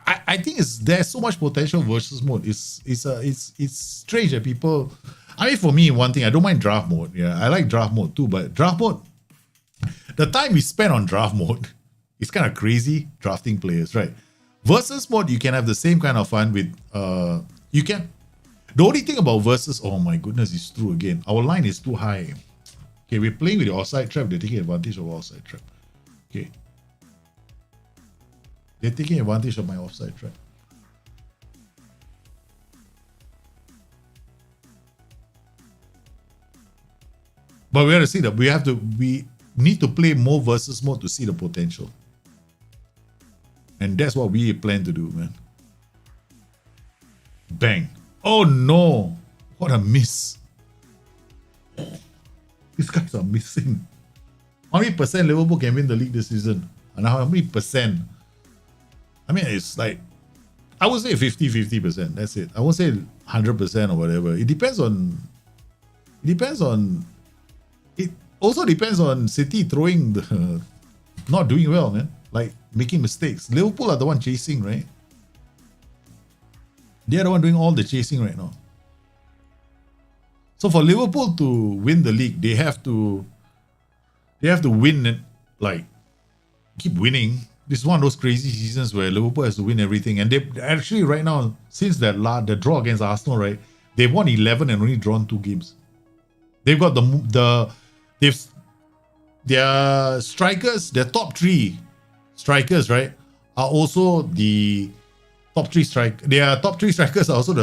Speaker 2: I think there's so much potential versus mode. It's strange that people. I mean, for me, one thing, I don't mind draft mode. Yeah, I like draft mode too, but draft mode, the time we spend on draft mode, it's kind of crazy drafting players, right? Versus mode, you can have the same kind of fun with you can. The only thing about versus, oh my goodness, it's true again. Our line is too high. Okay, we're playing with the offside trap. They're taking advantage of our offside trap. Okay. They're taking advantage of my offside trap. But we have to see that we need to play more versus mode to see the potential. And that's what we plan to do, man. Bang. Oh no. What a miss. These guys are missing. How many percent Liverpool can win the league this season? And how many percent? I mean, it's like, I would say 50%. That's it. I won't say 100% or whatever. It also depends on City throwing not doing well, man. Like making mistakes. Liverpool are the one chasing, right? They're the one doing all the chasing right now. So for Liverpool to win the league, they have to win it, like keep winning. This is one of those crazy seasons where Liverpool has to win everything. And they actually right now, since the draw against Arsenal, right, they've won 11 and only drawn 2 games. They've got their strikers, their top three strikers, right, are also the top three Their top three strikers are also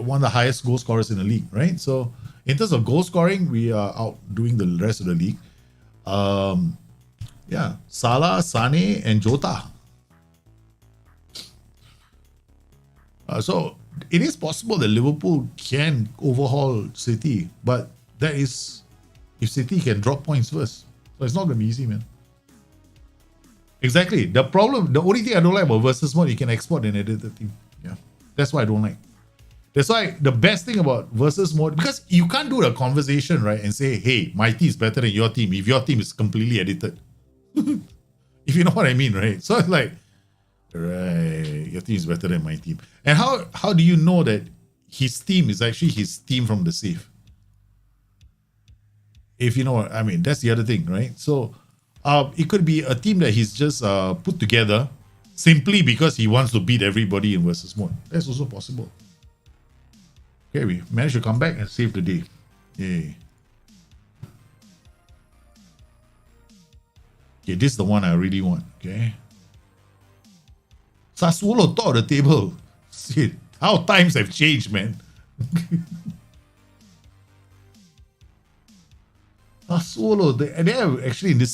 Speaker 2: one of the highest goal scorers in the league, right? So in terms of goal scoring, we are outdoing the rest of the league. Salah, Sane, and Jota. So it is possible that Liverpool can overhaul City, but that is if City can drop points first. So it's not going to be easy, man. Exactly. The only thing I don't like about versus mode, you can export and edit the team. Yeah. That's why I don't like. That's why the best thing about versus mode, because you can't do a conversation, right, and say, hey, my team is better than your team if your team is completely edited. If you know what I mean, right? So it's like, right, your team is better than my team. And how do you know that his team is actually his team from the save? If you know what I mean, that's the other thing, right? So it could be a team that he's just put together simply because he wants to beat everybody in versus mode. That's also possible. Okay, we managed to come back and save the day. Yay. Okay, this is the one I really want. Okay. Sassuolo top of the table. Shit, how times have changed, man. Sassuolo, they are actually in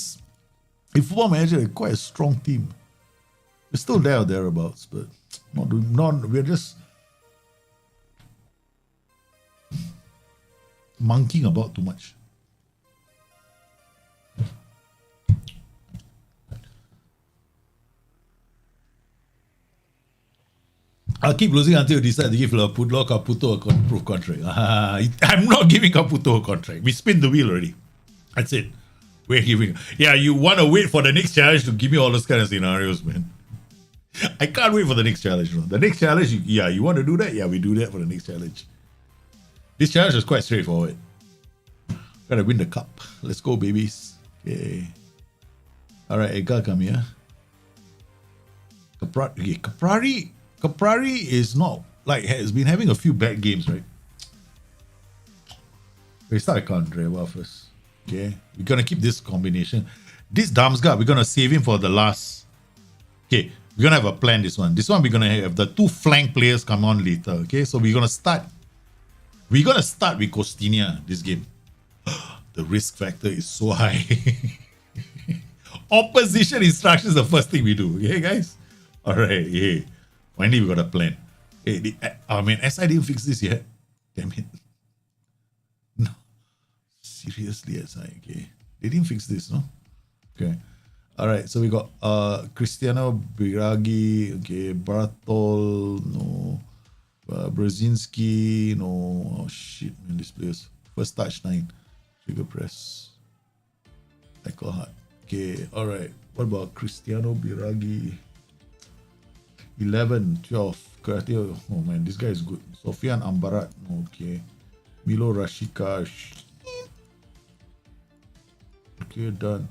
Speaker 2: Football Manager, they're quite a strong team. They're still there or thereabouts, but we're just monkeying about too much. I'll keep losing until you decide to give Caputo a proof contract. I'm not giving Caputo a contract. We spin the wheel already. That's it. We're giving. Yeah, you want to wait for the next challenge to give me all those kind of scenarios, man. I can't wait for the next challenge. No? The next challenge, you want to do that? Yeah, we do that for the next challenge. This challenge is quite straightforward. Gotta win the cup. Let's go, babies. Okay. All right, Edgar, come here. Caprari is not, has been having a few bad games, right? We start with Kandreva first. Okay. We're going to keep this combination. This Damsgaard, we're going to save him for the last. Okay. We're going to have a plan this one. This one, we're going to have the two flank players come on later. Okay. So we're going to start. We're going to start with Costinia this game. The risk factor is so high. Opposition instruction is the first thing we do. Okay, guys? All right. Yeah. Finally, we got a plan. Hey, SI didn't fix this yet. Damn it. No. Seriously, SI. Okay. They didn't fix this, no? Okay. All right. So we got Cristiano Biragi. Okay. Bartol. No. Brzezinski. No. Oh, shit, man. This players. First touch 9. Trigger press. Tackle hard. Okay. All right. What about Cristiano Biragi? 11, 12. Karate. Oh man, this guy is good. Sofian Ambarat. Okay. Milo Rashika. Okay, done.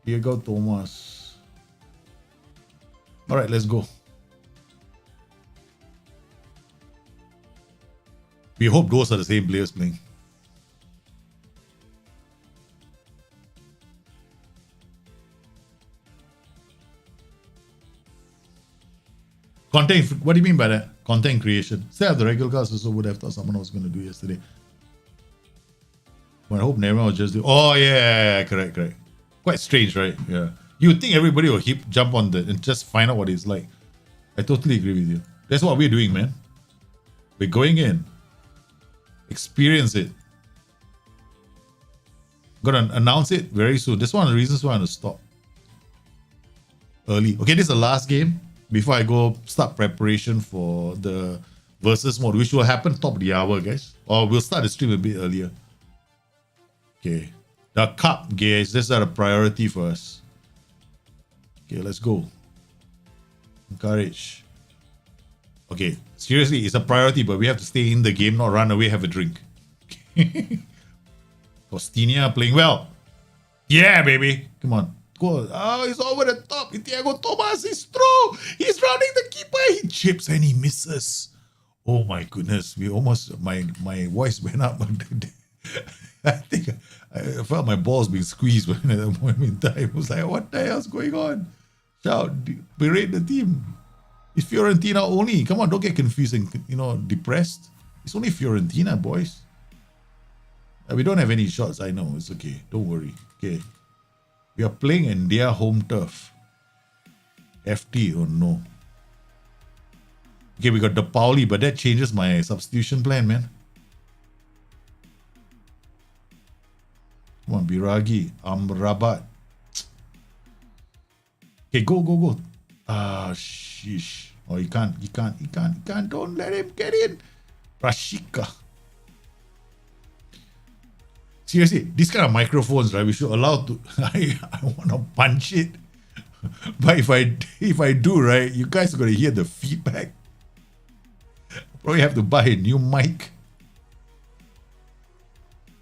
Speaker 2: Diego Thomas. Alright, let's go. We hope those are the same players playing. Content, what do you mean by that? Content creation. Say the regular cast also would have thought someone was going to do yesterday. But I hope everyone will just do. Oh yeah, correct. Quite strange, right? Yeah. You would think everybody will jump on and just find out what it's like. I totally agree with you. That's what we're doing, man. We're going in. Experience it. Gonna announce it very soon. That's one of the reasons why I'm gonna stop early. Okay, this is the last game before I go start preparation for the versus mode, which will happen top of the hour, guys. Or we'll start the stream a bit earlier. Okay. The cup, guys, this is a priority for us. Okay, let's go. Encourage. Okay, seriously, it's a priority, but we have to stay in the game, not run away, have a drink. Costinia playing well. Yeah, baby. Come on. Go. Oh, he's over the top. Thiago Thomas is through. He's rounding the keeper. He chips and he misses. Oh my goodness, we almost my voice went up. I think I felt my balls being squeezed when at that moment in time. It was like, what the hell's going on? Shout, berate the team. It's Fiorentina only. Come on, don't get confused and depressed. It's only Fiorentina, boys. We don't have any shots. I know, it's okay. Don't worry. Okay, we are playing in their home turf. FT or no? Okay, we got the Pauli, but that changes my substitution plan, man. Come on, Biragi, Amrabat. Okay, go. Ah, sheesh. Oh, he can't. Don't let him get in. Rashika. Seriously, these kind of microphones, right? We should allow to. I want to punch it, but if I do, right, you guys are gonna hear the feedback. Probably have to buy a new mic.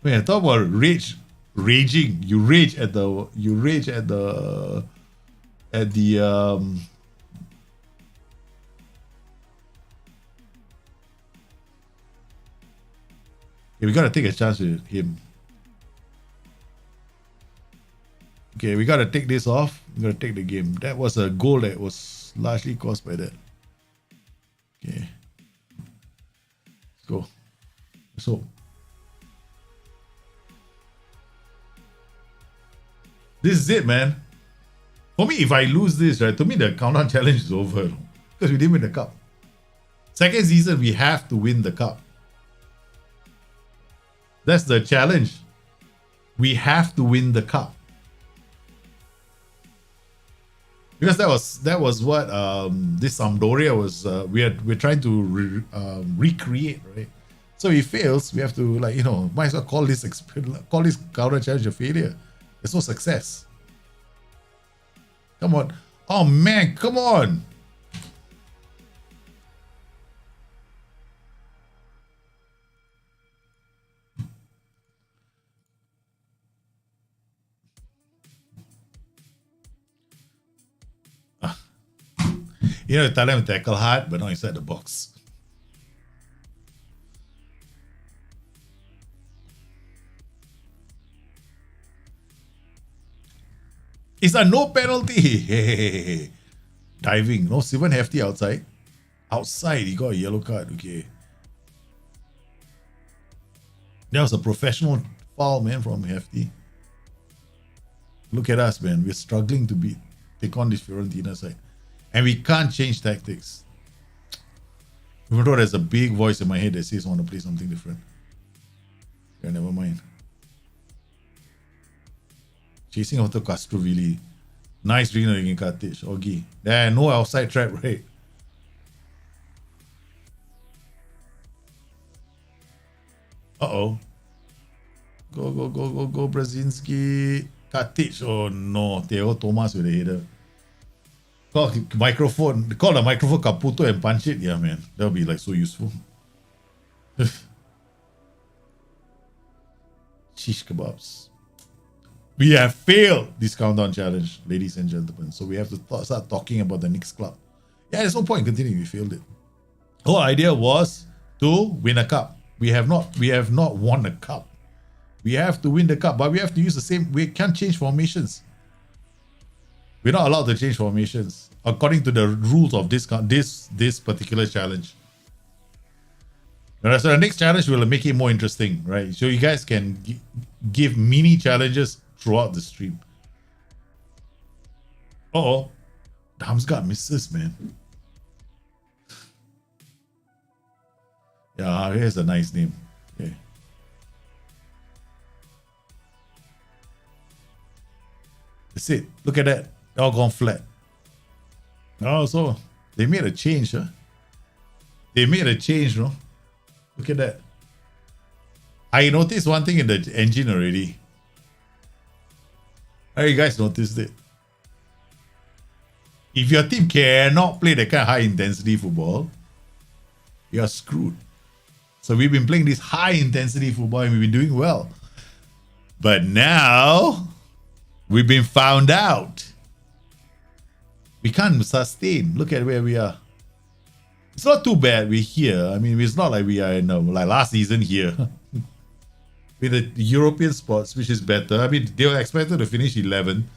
Speaker 2: Man, talk about raging. You rage at the Okay, we gotta take a chance with him. Okay, we gotta take this off. We gotta take the game. That was a goal that was largely caused by that. Okay. Let's go. So this is it, man. For me, if I lose this, right, to me the countdown challenge is over. Because we didn't win the cup. Second season, we have to win the cup. That's the challenge. We have to win the cup. Because that was what this Sampdoria was. We're trying to recreate, right? So if it fails, we have to might as well call this counter challenge a failure. There's no success. Come on. Oh man, come on. Tell them to tackle hard, but not inside the box. It's a no penalty. Hey. Diving. No, Sivan Hefty outside. Outside, he got a yellow card. Okay. That was a professional foul, man, from Hefty. Look at us, man. We're struggling to take on this Fiorentina side. And we can't change tactics. Even though there's a big voice in my head that says I want to play something different. Yeah, never mind. Chasing after Castrovilli. Nice winner against Katic. Ogi. There, no outside trap, right? Uh-oh. Go, Brzezinski. Katic. Oh no. Theo Thomas with the header. Call the microphone Caputo and punch it. Yeah, man. That'll be so useful. Shish kebabs. We have failed this countdown challenge, ladies and gentlemen. So we have to start talking about the next club. Yeah, there's no point in continuing. We failed it. The whole idea was to win a cup. We have not won a cup. We have to win the cup, but we have to use the same. We can't change formations. We're not allowed to change formations according to the rules of this particular challenge. So the next challenge will make it more interesting, right? So you guys can give mini challenges throughout the stream. Damsgaard misses, man. Yeah, here's a nice name. Okay. That's it. Look at that. They're all gone flat. Oh, so they made a change, huh? They made a change, no? Look at that. I noticed one thing in the engine already. How you guys noticed it? If your team cannot play that kind of high intensity football, you're screwed. So we've been playing this high intensity football and we've been doing well. But now we've been found out. We can't sustain. Look at where we are. It's not too bad. We're here. I mean, it's not like we are in like last season here. With the European spots, which is better. I mean, they were expected to finish 11,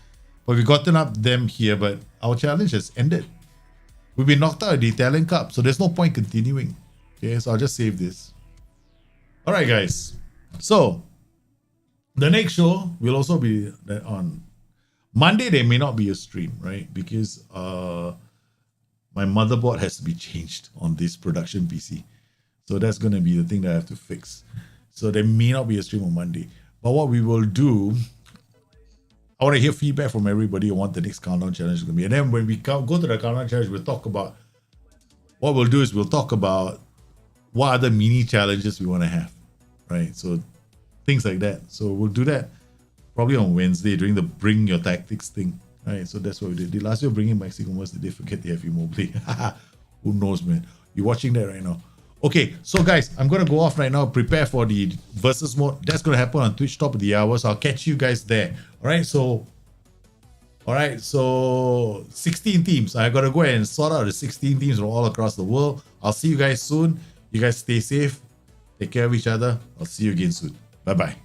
Speaker 2: but we've gotten up them here, but our challenge has ended. We've been knocked out of the Italian Cup, so there's no point continuing. Okay, so I'll just save this. All right, guys. So, the next show will also be on Monday. There may not be a stream, right? Because my motherboard has to be changed on this production PC. So that's going to be the thing that I have to fix. So there may not be a stream on Monday. But what we will do, I want to hear feedback from everybody on what the next countdown challenge is going to be. And then when we go to the countdown challenge, we'll talk about, what we'll do is we'll talk about what other mini challenges we want to have, right? So things like that. So we'll do that probably on Wednesday during the Bring Your Tactics thing, right? So that's what we did. Last year, bringing Mexico was, did they forget the FE Mobile? Who knows, man? You're watching that right now. Okay, so guys, I'm going to go off right now, prepare for the versus mode. That's going to happen on Twitch, top of the hour. So I'll catch you guys there. All right, so 16 teams. I got to go ahead and sort out the 16 teams from all across the world. I'll see you guys soon. You guys stay safe. Take care of each other. I'll see you again soon. Bye-bye.